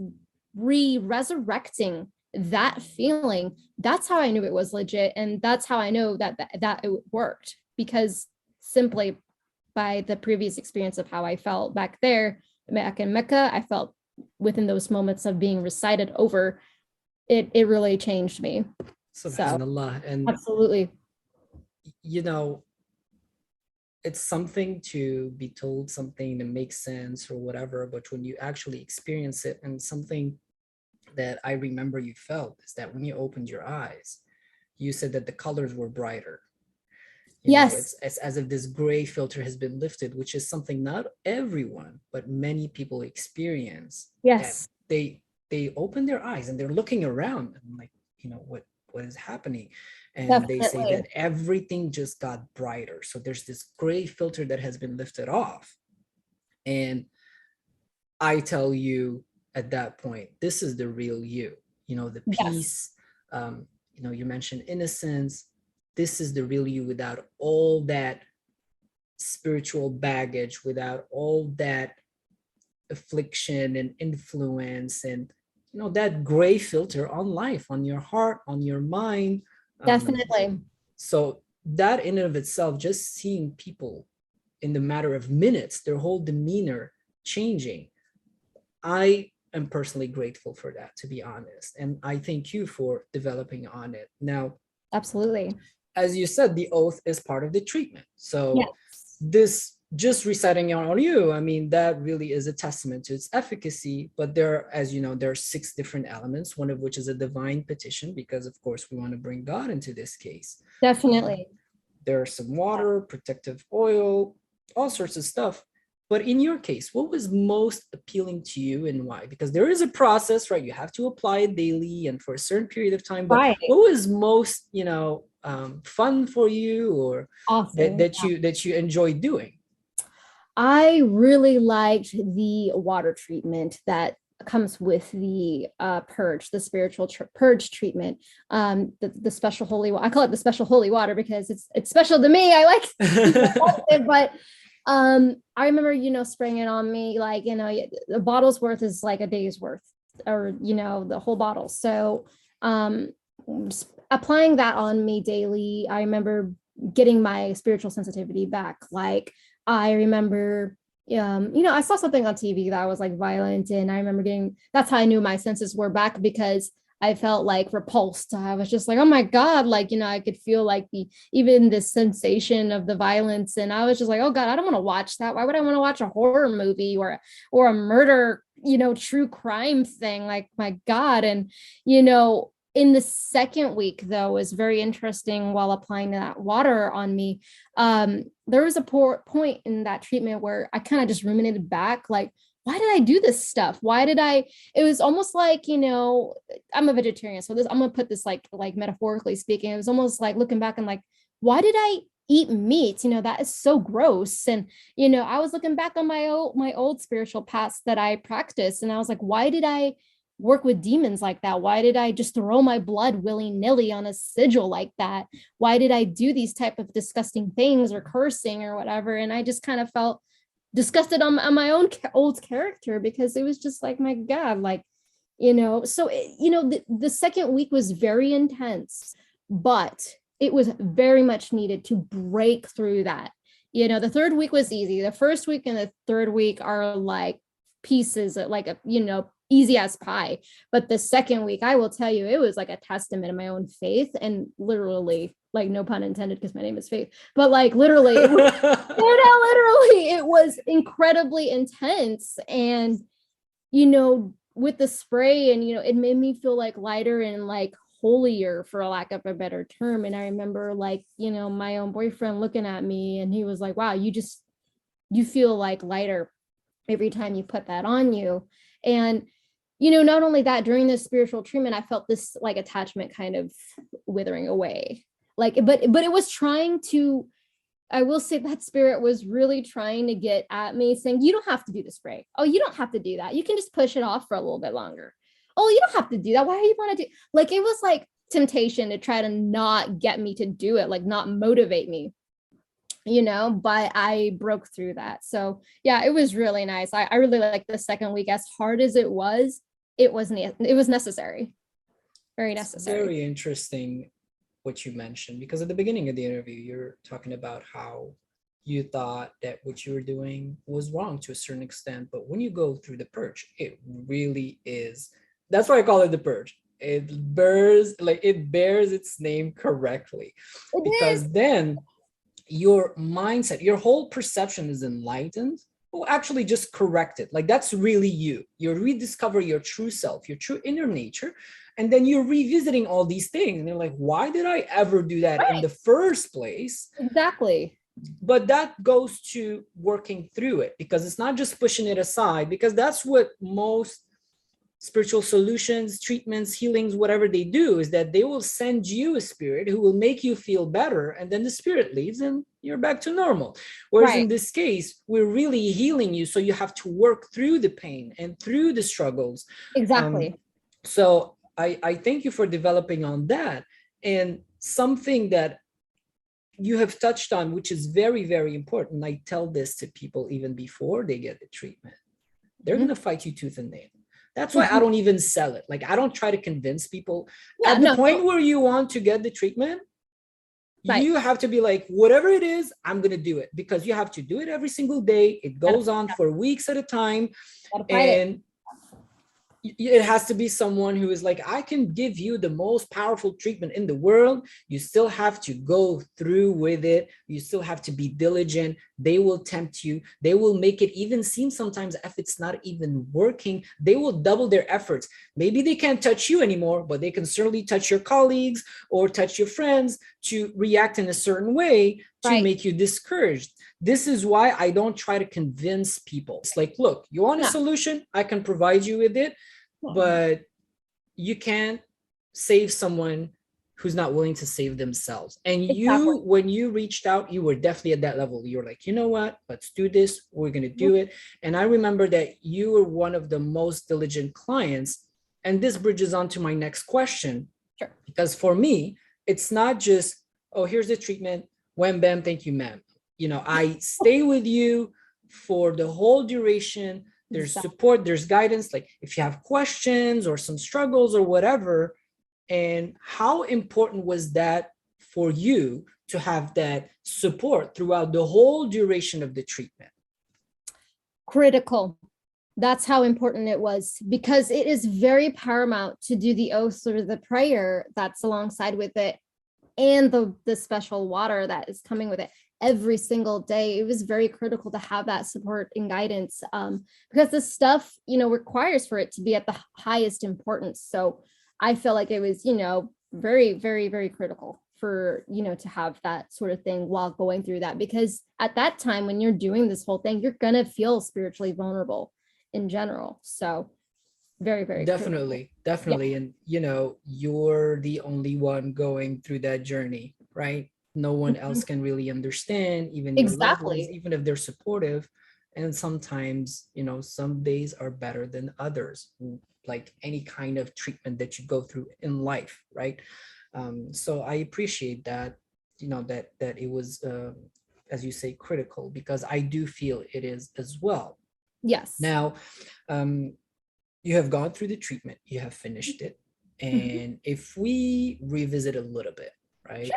resurrecting that feeling, that's how I knew it was legit. And that's how I know that it worked, because simply by the previous experience of how I felt back in Mecca, I felt within those moments of being recited over, it really changed me. So Subhanallah. And absolutely. you know it's something to be told something that makes sense or whatever, but when you actually experience it, and something that I remember you felt is that when you opened your eyes, you said that the colors were brighter. Yes. It's as if this gray filter has been lifted, which is something not everyone but many people experience, that Yes. they open their eyes and they're looking around and like, what is happening, and they say Definitely. that everything just got brighter, so there's this gray filter that has been lifted off. And I tell you, at that point, this is the real you, the Yes. peace. You mentioned innocence. This is the real you without all that spiritual baggage, without all that affliction and influence, and that gray filter on life, on your heart, on your mind. Definitely. So that in and of itself, just seeing people in the matter of minutes, their whole demeanor changing, I am personally grateful for that, to be honest. And I thank you for developing on it. Now, Absolutely. as you said, the oath is part of the treatment. So Yes. this just reciting it on you, I mean, that really is a testament to its efficacy. But there, as you know, there are 6 different elements, one of which is a divine petition, because of course we want to bring God into this case. Definitely. There's some water, protective oil, all sorts of stuff. But in your case, what was most appealing to you and why? Because there is a process, right? You have to apply it daily and for a certain period of time. But Right. what was most, fun for you, or Awesome. that you enjoy doing? I really liked the water treatment that comes with the purge, the spiritual purge treatment. The special holy water. I call it the special holy water because it's special to me. I like it, but I remember spraying it on me, like the bottle's worth is like a day's worth, or the whole bottle. So applying that on me daily, I remember getting my spiritual sensitivity back. Like I remember, I saw something on TV that was like violent, and I remember that's how I knew my senses were back, because I felt like repulsed. I was just like, oh my God, like, I could feel like even the sensation of the violence. And I was just like, oh God, I don't want to watch that. Why would I want to watch a horror movie or a murder, true crime thing? Like, my God. And, in the second week, though, was very interesting. While applying that water on me, there was a point in that treatment where I kind of just ruminated back, like, why did I do this stuff? It was almost like, I'm a vegetarian. So I'm going to put this like metaphorically speaking, it was almost like looking back and like, why did I eat meat? That is so gross. And, I was looking back on my old spiritual past that I practiced. And I was like, why did I work with demons like that? Why did I just throw my blood willy-nilly on a sigil like that? Why did I do these type of disgusting things or cursing or whatever? And I just kind of felt disgusted on my own old character, because it was just like, my God, like, so the second week was very intense, but it was very much needed to break through that. The third week was easy. The first week and the third week are like pieces, like easy as pie. But the second week, I will tell you, it was like a testament of my own faith, and literally, like, no pun intended, because my name is Faith, but like literally, literally, it was incredibly intense. And with the spray, and it made me feel like lighter and like holier, for a lack of a better term. And I remember, like, my own boyfriend looking at me, and he was like, wow, you feel like lighter every time you put that on you. And not only that, during this spiritual treatment, I felt this like attachment kind of withering away. Like, but it was trying to, I will say that spirit was really trying to get at me, saying, you don't have to do the spray. Oh, you don't have to do that. You can just push it off for a little bit longer. Oh, you don't have to do that. Why do you want to do? Like, it was like temptation to try to not get me to do it, like not motivate me, but I broke through that. So yeah, it was really nice. I really liked the second week. As hard as it was necessary. Very necessary. Very interesting what you mentioned, because at the beginning of the interview, you're talking about how you thought that what you were doing was wrong to a certain extent. But when you go through the purge, it really is. That's why I call it the purge. It bears its name correctly, because then your mindset, your whole perception is enlightened. Well, actually just correct it. Like, that's really you. You rediscover your true self, your true inner nature. And then you're revisiting all these things. And you're like, why did I ever do that in the first place? Exactly. But that goes to working through it, because it's not just pushing it aside, because that's what most spiritual solutions, treatments, healings, whatever they do, is that they will send you a spirit who will make you feel better, and then the spirit leaves and you're back to normal. Whereas in this case, we're really healing you, so you have to work through the pain and through the struggles. Exactly. So I thank you for developing on that. And something that you have touched on, which is very, very important. I tell this to people even before they get the treatment. They're going to fight you tooth and nail. That's why I don't even sell it. Like, I don't try to convince people. Yeah, At the point where you want to get the treatment, right. You have to be like, whatever it is, I'm going to do it, because you have to do it every single day. It goes on for weeks at a time. And it has to be someone who is like, I can give you the most powerful treatment in the world. You still have to go through with it. You still have to be diligent. They will tempt you. They will make it even seem sometimes if it's not even working, they will double their efforts. Maybe they can't touch you anymore, but they can certainly touch your colleagues or touch your friends to react in a certain way to make you discouraged. This is why I don't try to convince people. It's like, look, you want a solution? I can provide you with it, but you can't save someone who's not willing to save themselves. And you, when you reached out, you were definitely at that level. You're like, you know what? Let's do this. We're going to do it. And I remember that you were one of the most diligent clients. And this bridges on to my next question. Sure. Because for me, it's not just, oh, here's the treatment. Wham, bam, thank you, ma'am. You know, I stay with you for the whole duration. There's support, there's guidance. Like if you have questions or some struggles or whatever. And how important was that for you to have that support throughout the whole duration of the treatment? Critical. That's how important it was, because it is very paramount to do the oath or the prayer that's alongside with it, and the special water that is coming with it every single day. It was very critical to have that support and guidance, because this stuff, requires for it to be at the highest importance. So I feel like it was, very, very, very critical for, to have that sort of thing while going through that, because at that time when you're doing this whole thing, you're going to feel spiritually vulnerable in general. So very, very definitely critical. Definitely. Yeah. And you're the only one going through that journey, right? No one else can really understand, even your loved ones, even if they're supportive. And sometimes, some days are better than others, like any kind of treatment that you go through in life, right? So I appreciate that, that it was, as you say, critical, because I do feel it is as well. Yes. Now, you have gone through the treatment, you have finished it. And if we revisit a little bit, right?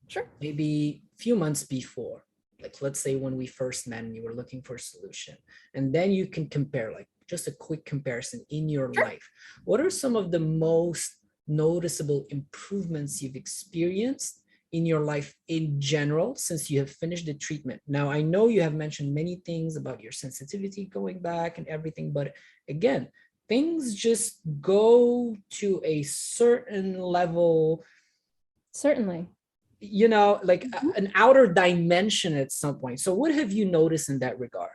Sure. Maybe a few months before, like let's say when we first met and you were looking for a solution, and then you can compare, like just a quick comparison in your life. What are some of the most noticeable improvements you've experienced in your life in general since you have finished the treatment? Now, I know you have mentioned many things about your sensitivity going back and everything, but again, things just go to a certain level. Certainly. Like an outer dimension at some point. So what have you noticed in that regard?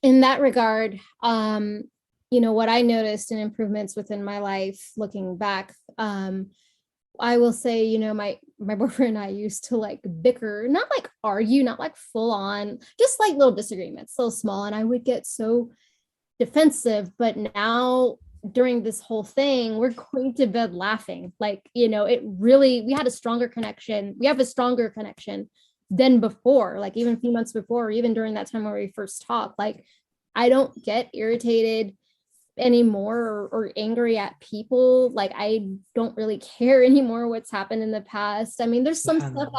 In that regard, what I noticed in improvements within my life, looking back, I will say, my boyfriend and I used to like bicker, not like argue, not like full on, just like little disagreements, so small. And I would get so defensive, but now during this whole thing, we're going to bed laughing. Like, it really, we had a stronger connection. We have a stronger connection than before, like even a few months before, or even during that time when we first talked. Like, I don't get irritated anymore or angry at people. Like, I don't really care anymore what's happened in the past. I mean, there's some stuff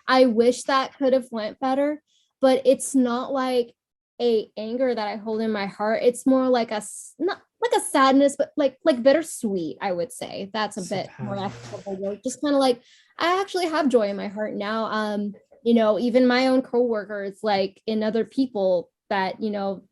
I wish that could have went better, but it's not like a anger that I hold in my heart. It's more like not like a sadness, but like bittersweet, I would say. That's a bit more applicable. Just kind of like, I actually have joy in my heart now. Even my own coworkers, like, in other people that,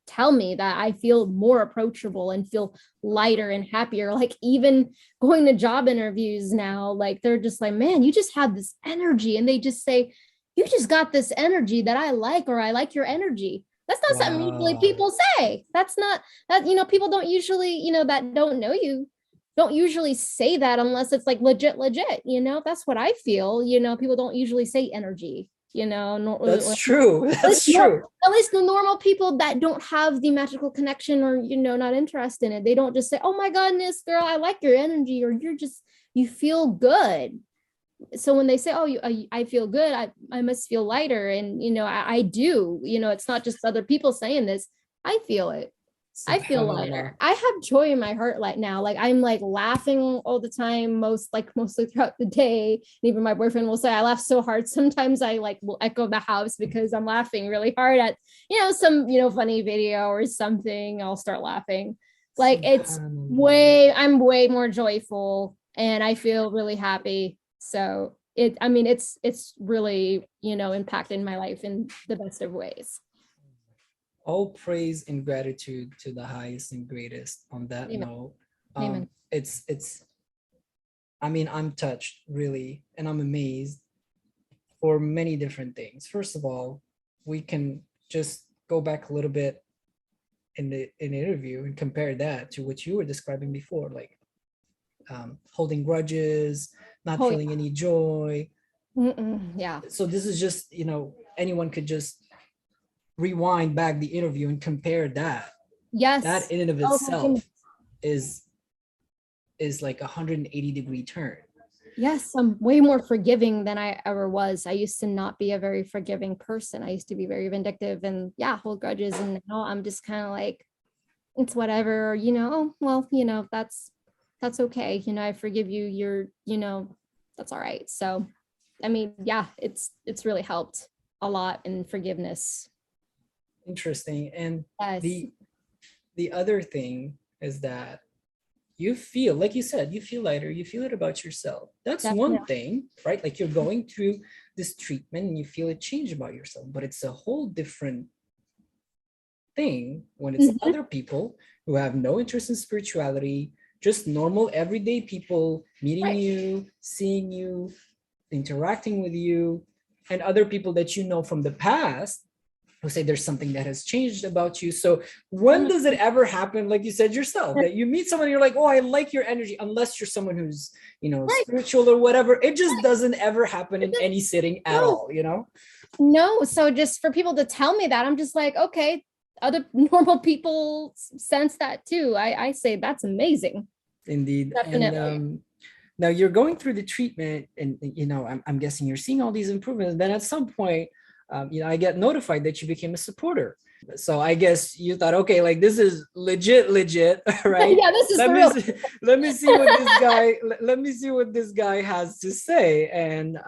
tell me that I feel more approachable and feel lighter and happier. Like, even going to job interviews now, like, they're just like, man, you just have this energy. And they just say, you just got this energy that I like, or I like your energy. That's not something usually people say. That's not that, people don't usually, that don't know you, don't usually say that unless it's like legit. That's what I feel. People don't usually say energy, That's true. That's true. At least the normal people that don't have the magical connection, or, not interested in it. They don't just say, oh my goodness, girl, I like your energy, or you feel good. so when they say, oh, I feel good, I must feel lighter. And, I do, it's not just other people saying this. I feel it. I feel lighter. Subhanallah. I have joy in my heart like now. Like I'm like laughing all the time, mostly throughout the day. And even my boyfriend will say I laugh so hard. Sometimes I like will echo the house because I'm laughing really hard at, some, funny video or something. I'll start laughing. Like Subhanallah. I'm way more joyful and I feel really happy. So it's really, impacted my life in the best of ways. All praise and gratitude to the highest and greatest on that Amen. note. Amen. It's I'm touched really, and I'm amazed for many different things. First of all, we can just go back a little bit in the interview and compare that to what you were describing before, like holding grudges, not Oh, feeling any joy. yeah. So this is just, anyone could just rewind back the interview and compare that. That Yes. in and of Oh my goodness. itself is like 180-degree turn. Yes, I'm way more forgiving than I ever was. I used to not be a very forgiving person. I used to be very vindictive and hold grudges. And now I'm just kind of like, it's whatever, oh, well, that's okay. I forgive you. That's all right. So, it's really helped a lot in forgiveness. Interesting. And Yes, the other thing is that you feel, like you said, you feel lighter, you feel it about yourself. That's definitely. one thing, right? Like you're going through this treatment and you feel a change about yourself, but it's a whole different thing when it's Mhm. other people who have no interest in spirituality, just normal everyday people meeting Right. you, seeing you, interacting with you, and other people that you know from the past who say there's something that has changed about you. So when Mhm. does it ever happen, like you said yourself, that you meet someone and you're like, oh, I like your energy, unless you're someone who's, Right. spiritual or whatever. It just doesn't ever happen in any sitting at No, all. no. So just for people to tell me that, I'm just like, okay, other normal people sense that too. I say that's amazing. Indeed. And Definitely. now you're going through the treatment and I'm guessing you're seeing all these improvements. Then at some point, I get notified that you became a supporter. So I guess you thought, okay, like this is legit, right? Yeah, this is Let for me real. see, let me see what this guy let me see what this guy has to say. And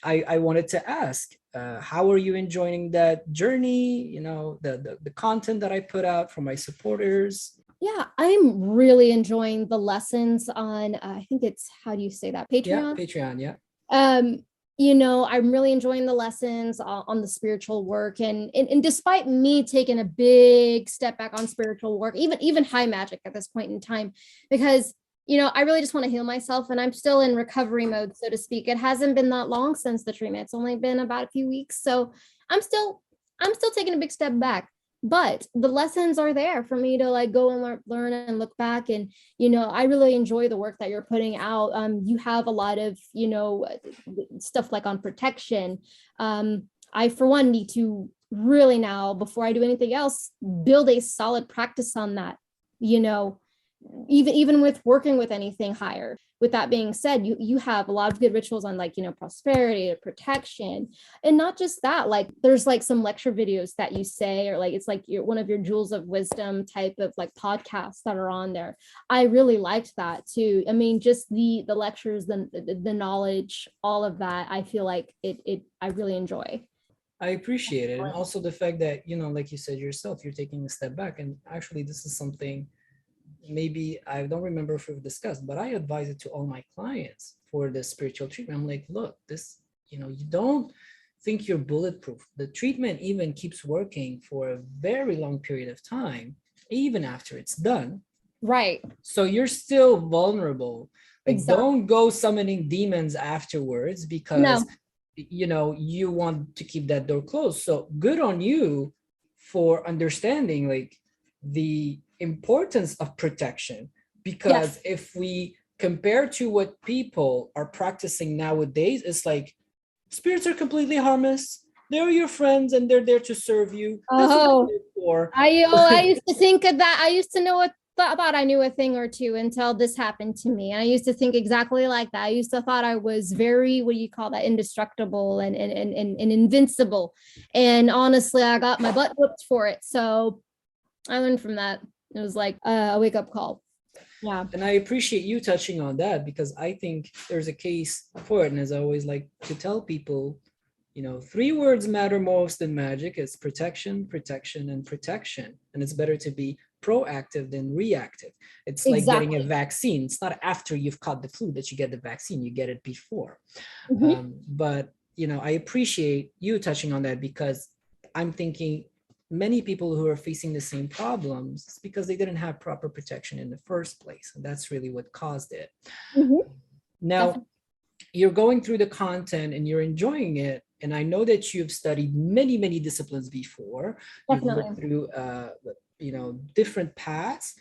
I wanted to ask, how are you enjoying that journey? The content that I put out for my supporters. Yeah, I'm really enjoying the lessons on, I think it's, how do you say that? Yeah, Patreon. Patreon. Yeah. Um, I'm really enjoying the lessons on the spiritual work, and despite me taking a big step back on spiritual work, even high magic at this point in time, because I really just want to heal myself, and I'm still in recovery mode, so to speak. It hasn't been that long since the treatment. It's only been about a few weeks, so I'm still I'm still taking a big step back. But the lessons are there for me to like go and learn and look back. And I really enjoy the work that you're putting out. You have a lot of stuff like on protection. I for one need to really now, before I do anything else, build a solid practice on that. you know Even with working with anything higher. With that being said, you have a lot of good rituals on like prosperity, protection, and not just that. Like there's like some lecture videos that you say, or like it's like one of your jewels of wisdom type of like podcasts that are on there. I really liked that too. I mean, just the lectures, the knowledge, all of that. I feel like it I really enjoy. I appreciate it. And also the fact that, like you said yourself, you're taking a step back. And actually, this is something maybe I don't remember if we've discussed, but I advise it to all my clients for the spiritual treatment. I'm like, look, this, you don't think you're bulletproof. The treatment even keeps working for a very long period of time, even after it's done. Right. So you're still vulnerable. Like, Exactly. don't go summoning demons afterwards because No. you want to keep that door closed. So good on you for understanding like the importance of protection, because Yes. if we compare to what people are practicing nowadays, it's like spirits are completely harmless, they're your friends and they're there to serve you, that's what they're Oh, there for. I used to think of that. I used to know what thought I knew a thing or two until this happened to me. And I used to think exactly like that. I used to thought I was very, what do you call that, indestructible and invincible. And honestly, I got my butt whooped for it. So I learned from that. It was like a wake up call. Yeah. And I appreciate you touching on that, because I think there's a case for it. And as I always like to tell people, 3 words matter most in magic. It's protection, protection, and protection. And it's better to be proactive than reactive. It's like getting a vaccine. It's not after you've caught the flu that you get the vaccine, you get it before. But I appreciate you touching on that, because I'm thinking many people who are facing the same problems is because they didn't have proper protection in the first place, and that's really what caused it. Now, you're going through the content and you're enjoying it, and I know that you've studied many disciplines before. You've looked through different paths.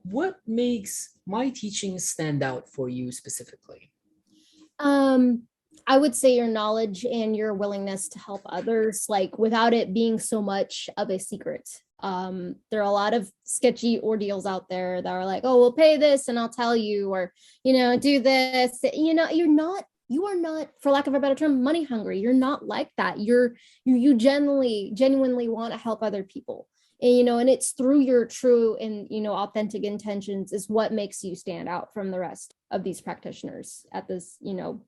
What makes my teaching stand out for you specifically? I would say your knowledge and your willingness to help others, like without it being so much of a secret. There are a lot of sketchy ordeals out there that are like, oh, we'll pay this and I'll tell you, or, do this, you are not, for lack of a better term, money hungry. You're not like that. You genuinely want to help other people. And it's through your true and, authentic intentions is what makes you stand out from the rest of these practitioners at this,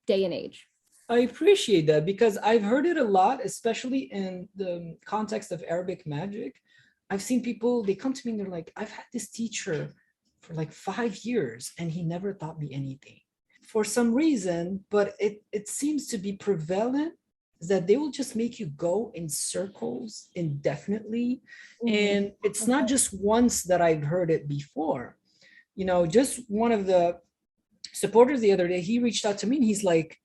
day and age. I appreciate that, because I've heard it a lot, especially in the context of Arabic magic. I've seen people, they come to me and they're like, I've had this teacher for like 5 years and he never taught me anything for some reason, but it seems to be prevalent, is that they will just make you go in circles indefinitely. And it's not just once that I've heard it before. Just one of the supporters the other day, he reached out to me and he's like,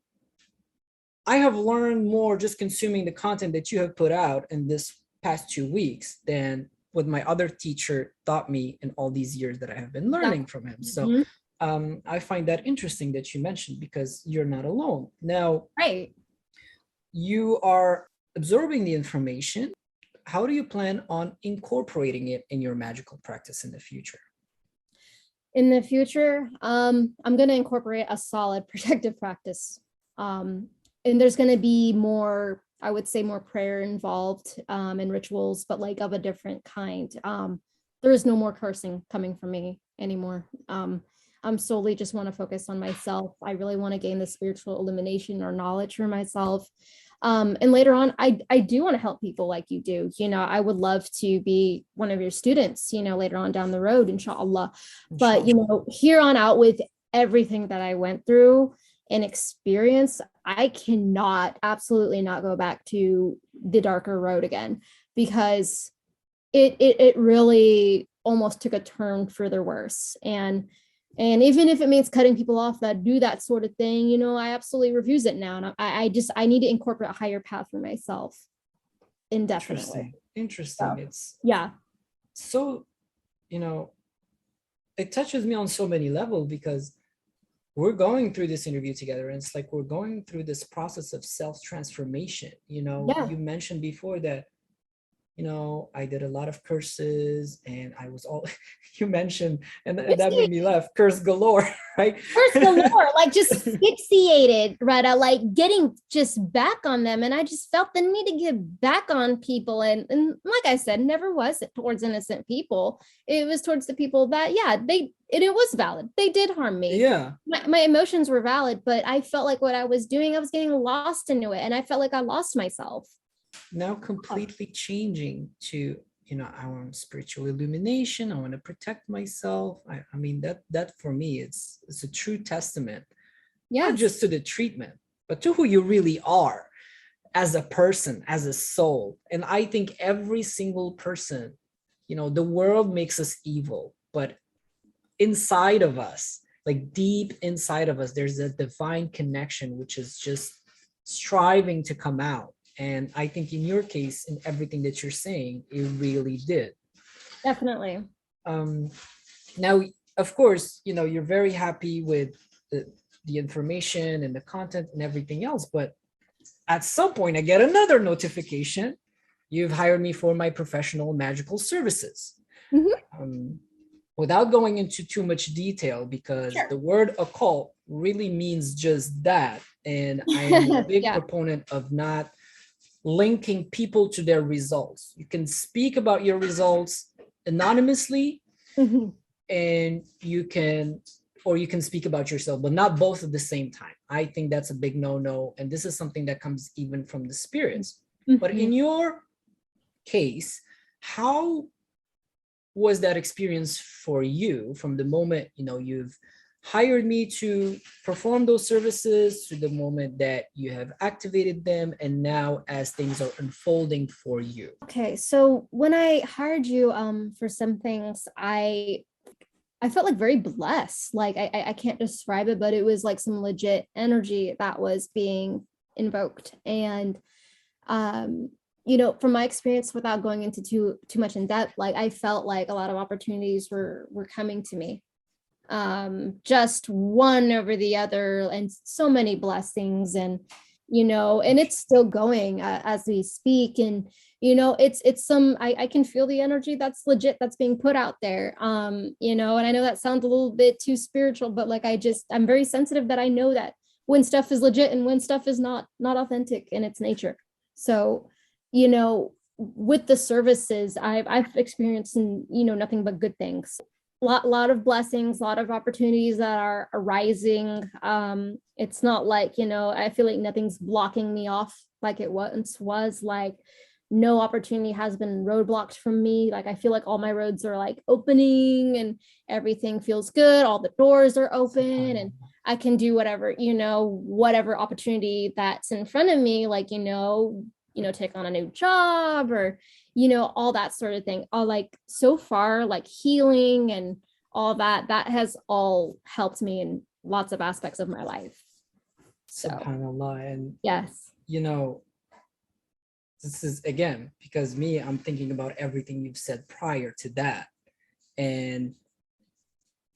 I have learned more just consuming the content that you have put out in this past 2 weeks than what my other teacher taught me in all these years that I have been learning from him. So I find that interesting that you mentioned, because you're not alone. Now, you are absorbing the information. How do you plan on incorporating it in your magical practice in the future? In the future, I'm going to incorporate a solid protective practice. And there's going to be more, I would say, more prayer involved and rituals, but like of a different kind. There is no more cursing coming from me anymore. I'm solely just want to focus on myself. I really want to gain the spiritual illumination or knowledge for myself. And later on, I do want to help people like you do. I would love to be one of your students, later on down the road, inshallah. But, here on out, with everything that I went through and experience, I cannot, absolutely not go back to the darker road again, because it really almost took a turn for the worse. And even if it means cutting people off that do that sort of thing, I absolutely refuse it now. And I need to incorporate a higher path for myself indefinitely. Interesting. So, it's so, it touches me on so many levels, because we're going through this interview together, and it's like we're going through this process of self-transformation. You mentioned before that, I did a lot of curses, and I was all, you mentioned, and that made me laugh, curse galore, right? Curse galore, like just fixated, right? Like getting just back on them. And I just felt the need to get back on people. And like I said, never was towards innocent people. It was towards the people that, it was valid. They did harm me. Yeah. My emotions were valid, but I felt like what I was doing, I was getting lost into it. And I felt like I lost myself. Now completely changing to, I want spiritual illumination. I want to protect myself. I mean, that for me, it's a true testament, not just to the treatment, but to who you really are as a person, as a soul. And I think every single person, the world makes us evil, but inside of us, like deep inside of us, there's a divine connection, which is just striving to come out. And I think in your case, in everything that you're saying, it really did. Definitely. Now, of course, you're very happy with the information and the content and everything else. But at some point, I get another notification. You've hired me for my professional magical services. without going into too much detail, because Sure. the word occult really means just that. And I am a big Yeah. proponent of not linking people to their results. You can speak about your results anonymously, Mhm. and you can, or you can speak about yourself, but not both at the same time. I think that's a big no-no. And this is something that comes even from the spirits. But in Mhm. your case, how was that experience for you from the moment, you've hired me to perform those services to the moment that you have activated them, and now as things are unfolding for you? Okay, so when I hired you for some things, I felt like very blessed. Like I can't describe it, but it was like some legit energy that was being invoked. And um, from my experience, without going into too much in depth, like I felt like a lot of opportunities were coming to me. Just one over the other, and so many blessings, and it's still going as we speak. And it's some I can feel the energy that's legit, that's being put out there. And I know that sounds a little bit too spiritual, but like I'm very sensitive, that I know that when stuff is legit and when stuff is not authentic in its nature. So with the services, I've experienced, nothing but good things. Lot of blessings, a lot of opportunities that are arising. It's not like, I feel like nothing's blocking me off like it once was. Like no opportunity has been roadblocked from me. Like I feel like all my roads are like opening, and everything feels good. All the doors are open, and I can do whatever opportunity that's in front of me, like, take on a new job, or all that sort of thing. All like so far, like healing and all that has all helped me in lots of aspects of my life. So SubhanAllah. And yes. this is again because I'm thinking about everything you've said prior to that, and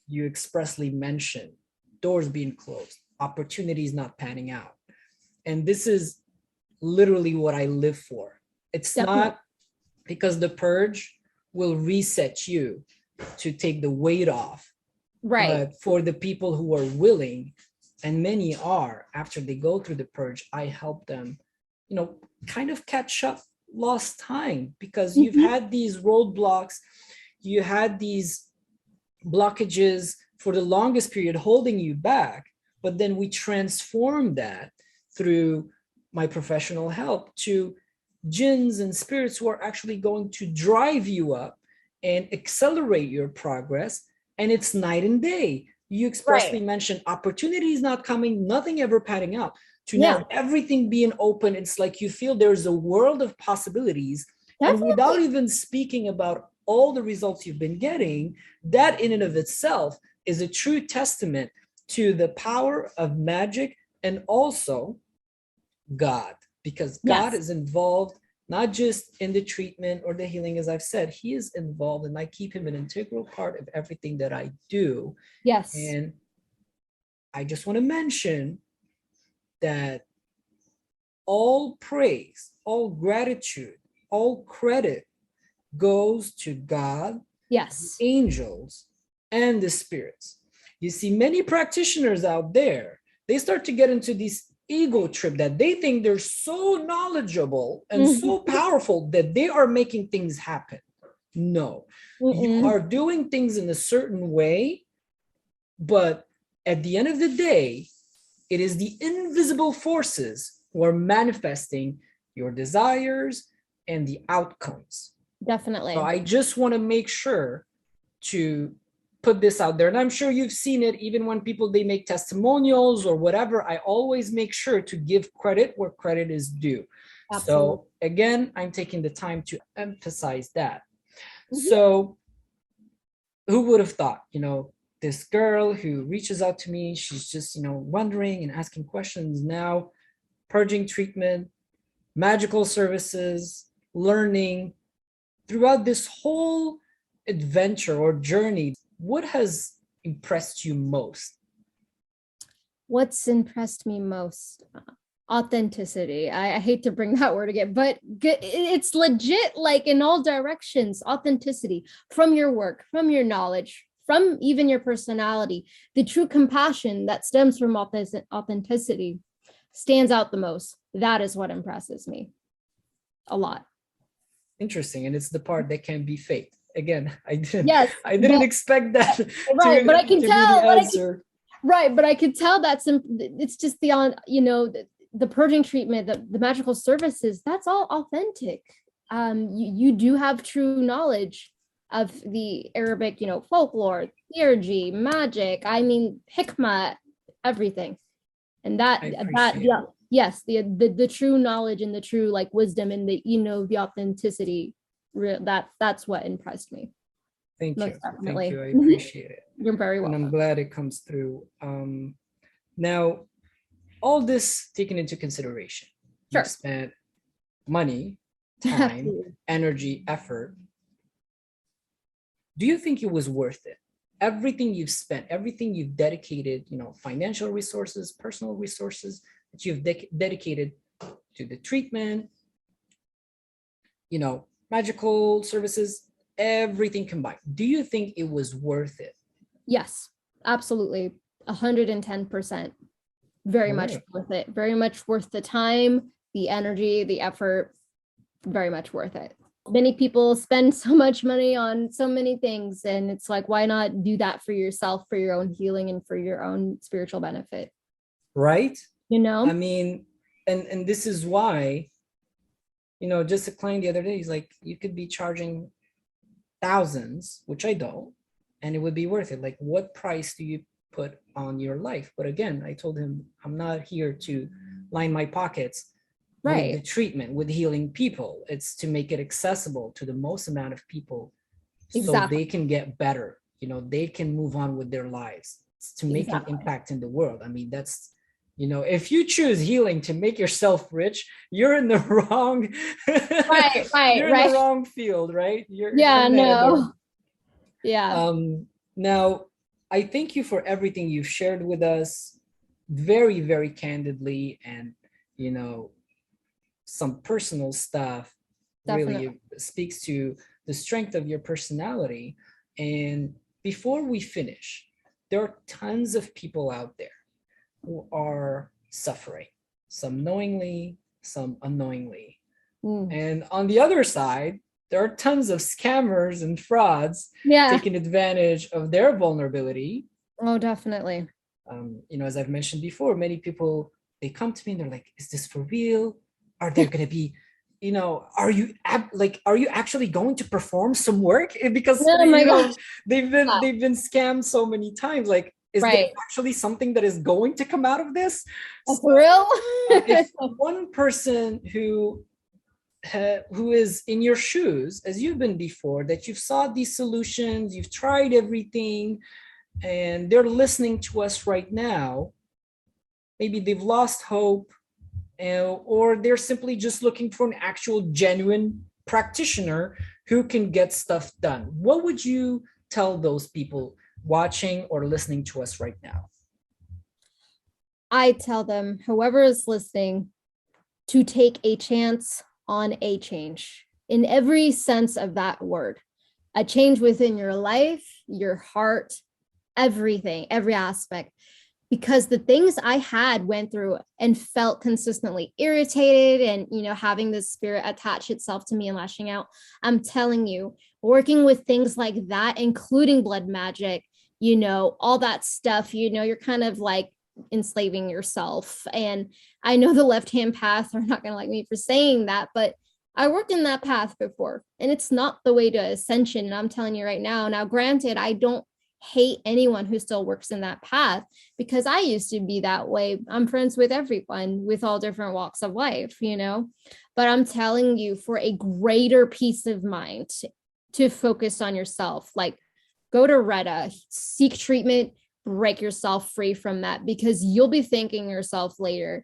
you expressly mentioned doors being closed, opportunities not panning out, and this is literally what I live for. It's Definitely. not because the purge will reset you to take the weight off, Right. but for the people who are willing, and many are, after they go through the purge, I help them, kind of catch up lost time, because you've Mhm. had these roadblocks, you had these blockages for the longest period holding you back, but then we transform that through my professional help to jinns and spirits who are actually going to drive you up and accelerate your progress. And it's night and day. You expressly Right. mentioned opportunities not coming, nothing ever panning out, to Yeah, now everything being open. It's like you feel there's a world of possibilities. And without definitely. even speaking about all the results you've been getting, that in and of itself is a true testament to the power of magic, and also God, because God Yes. is involved not just in the treatment or the healing, as I've said, He is involved, and I keep Him an integral part of everything that I do. Yes. And I just want to mention that all praise, all gratitude, all credit goes to God, Yes. angels, and the spirits. You see, many practitioners out there, they start to get into this ego trip that they think they're so knowledgeable and so powerful that they are making things happen. No, you Mm-mm. are doing things in a certain way, but at the end of the day, it is the invisible forces who are manifesting your desires and the outcomes. So Definitely. I just want to make sure to put this out there. And I'm sure you've seen it even when people, they make testimonials or whatever. I always make sure to give credit where credit is due. Absolutely. So again, I'm taking the time to emphasize that. Mhm. So who would have thought, this girl who reaches out to me, she's just, wondering and asking questions, now purging treatment, magical services, learning. Throughout this whole adventure or journey, what has impressed you most? What's impressed me most? Authenticity. I hate to bring that word again, but it's legit, like in all directions. Authenticity from your work, from your knowledge, from even your personality. The true compassion that stems from authenticity stands out the most. That is what impresses me a lot. Interesting. And it's the part that can be faked. Again, Yes, I didn't expect that right, but I can to be the tell. answer. Right, but I could tell that's it's just the purging treatment, the magical services. That's all authentic. You do have true knowledge of the Arabic, folklore, theurgy, magic. I mean, hikmah, everything, and I that appreciate yeah, it. yes, the true knowledge and the true like wisdom and the authenticity. That's what impressed me Thank you. most Thank definitely. you. I appreciate it. You're very And I'm welcome. glad it comes through. Now, all this taken into consideration, you've Sure. spent money, time, Absolutely. energy, effort. Do you think it was worth it? Everything you've spent, everything you've dedicated, financial resources, personal resources that you've dedicated to the treatment, magical services, everything combined. Do you think it was worth it? Yes, absolutely. 110%. Very All much right. worth it. Very much worth the time, the energy, the effort. Very much worth it. Many people spend so much money on so many things, and it's like, why not do that for yourself, for your own healing and for your own spiritual benefit? Right? You I know? mean, and this is why, just a client the other day, he's like, you could be charging thousands, which I don't, and it would be worth it. Like, what price do you put on your life? But again, I told him, I'm not here to line my pockets with the Right. treatment, with healing people. It's to make it accessible to the most amount of people so Exactly. they can get better. They can move on with their lives. It's to make an Exactly. impact in the world. I mean, that's if you choose healing to make yourself rich, you're in the wrong Right, right, you're in the right. wrong field, right? You're Yeah, mad. no. Yeah, Now, I thank you for everything you've shared with us, very, very candidly, and you know, some personal stuff definitely. really speaks to the strength of your personality. And before we finish, there are tons of people out there who are suffering, some knowingly, some unknowingly. Mm. And on the other side, there are tons of scammers and frauds Yeah. taking advantage of their vulnerability. Oh, definitely. As I've mentioned before, many people, they come to me and they're like, is this for real? Are there going to be, are you actually going to perform some work? Because, Oh my gosh. Yeah. they've been scammed so many times. Like, is there Right. actually something that is going to come out of this? Oh, So, for real? if one person who is in your shoes as you've been before, that you've sought these solutions, you've tried everything, and they're listening to us right now, maybe they've lost hope, or they're simply just looking for an actual genuine practitioner who can get stuff done, what would you tell those people watching or listening to us right now? I tell them, whoever is listening, to take a chance on a change in every sense of that word. A change within your life, your heart, everything, every aspect. Because the things I had went through and felt consistently irritated and, having this spirit attach itself to me and lashing out. I'm telling you, working with things like that, including blood magic, all that stuff, you're kind of like enslaving yourself. And I know the left hand path are not going to like me for saying that, but I worked in that path before and it's not the way to ascension. And I'm telling you right now. Now, granted, I don't hate anyone who still works in that path because I used to be that way. I'm friends with everyone with all different walks of life, but I'm telling you, for a greater peace of mind, to focus on yourself, like go to Retta, seek treatment, break yourself free from that, because you'll be thanking yourself later.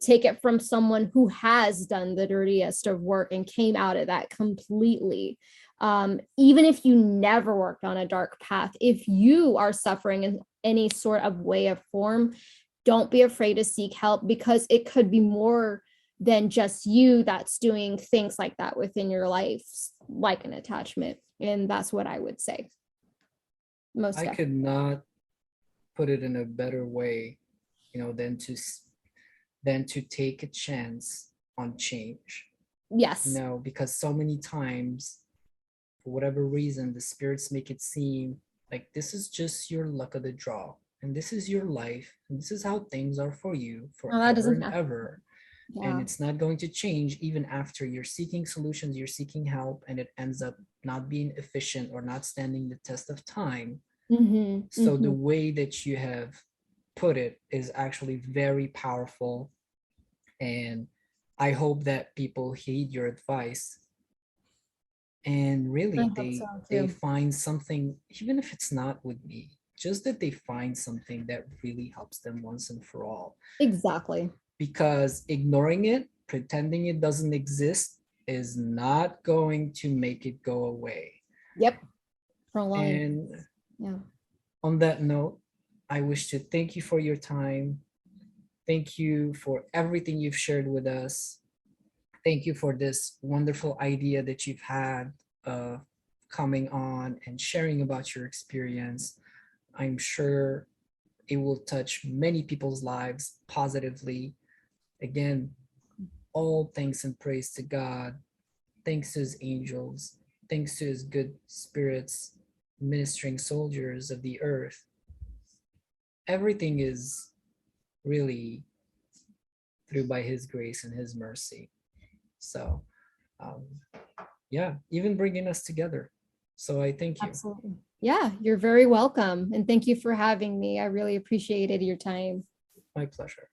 Take it from someone who has done the dirtiest of work and came out of that completely. Even if you never worked on a dark path, if you are suffering in any sort of way of form, don't be afraid to seek help, because it could be more than just you that's doing things like that within your life, like an attachment. And that's what I would say. Most I definitely. could not put it in a better way, than to take a chance on change. Yes. Because so many times, for whatever reason, the spirits make it seem like this is just your luck of the draw, and this is your life, and this is how things are for you No, that forever doesn't and happen. ever. And Yeah. it's not going to change even after you're seeking solutions, you're seeking help, and it ends up not being efficient or not standing the test of time. Mm-hmm. So the Mm-hmm. way that you have put it is actually very powerful. And I hope that people heed your advice, and I really hope so they too. find something, even if it's not with me, just that they find something that really helps them once and for all. Exactly. Because ignoring it, pretending it doesn't exist, is not going to make it go away. Yep. Prolong. And Yeah. on that note, I wish to thank you for your time. Thank you for everything you've shared with us. Thank you for this wonderful idea that you've had, uh, coming on and sharing about your experience. I'm sure it will touch many people's lives positively. Again, all thanks and praise to God, thanks to his angels, thanks to his good spirits, ministering soldiers of the earth. Everything is really through by his grace and his mercy. So, um, yeah, even bringing us together. So I thank you. Absolutely. Yeah, you're very welcome. And thank you for having me. I really appreciated your time. My pleasure.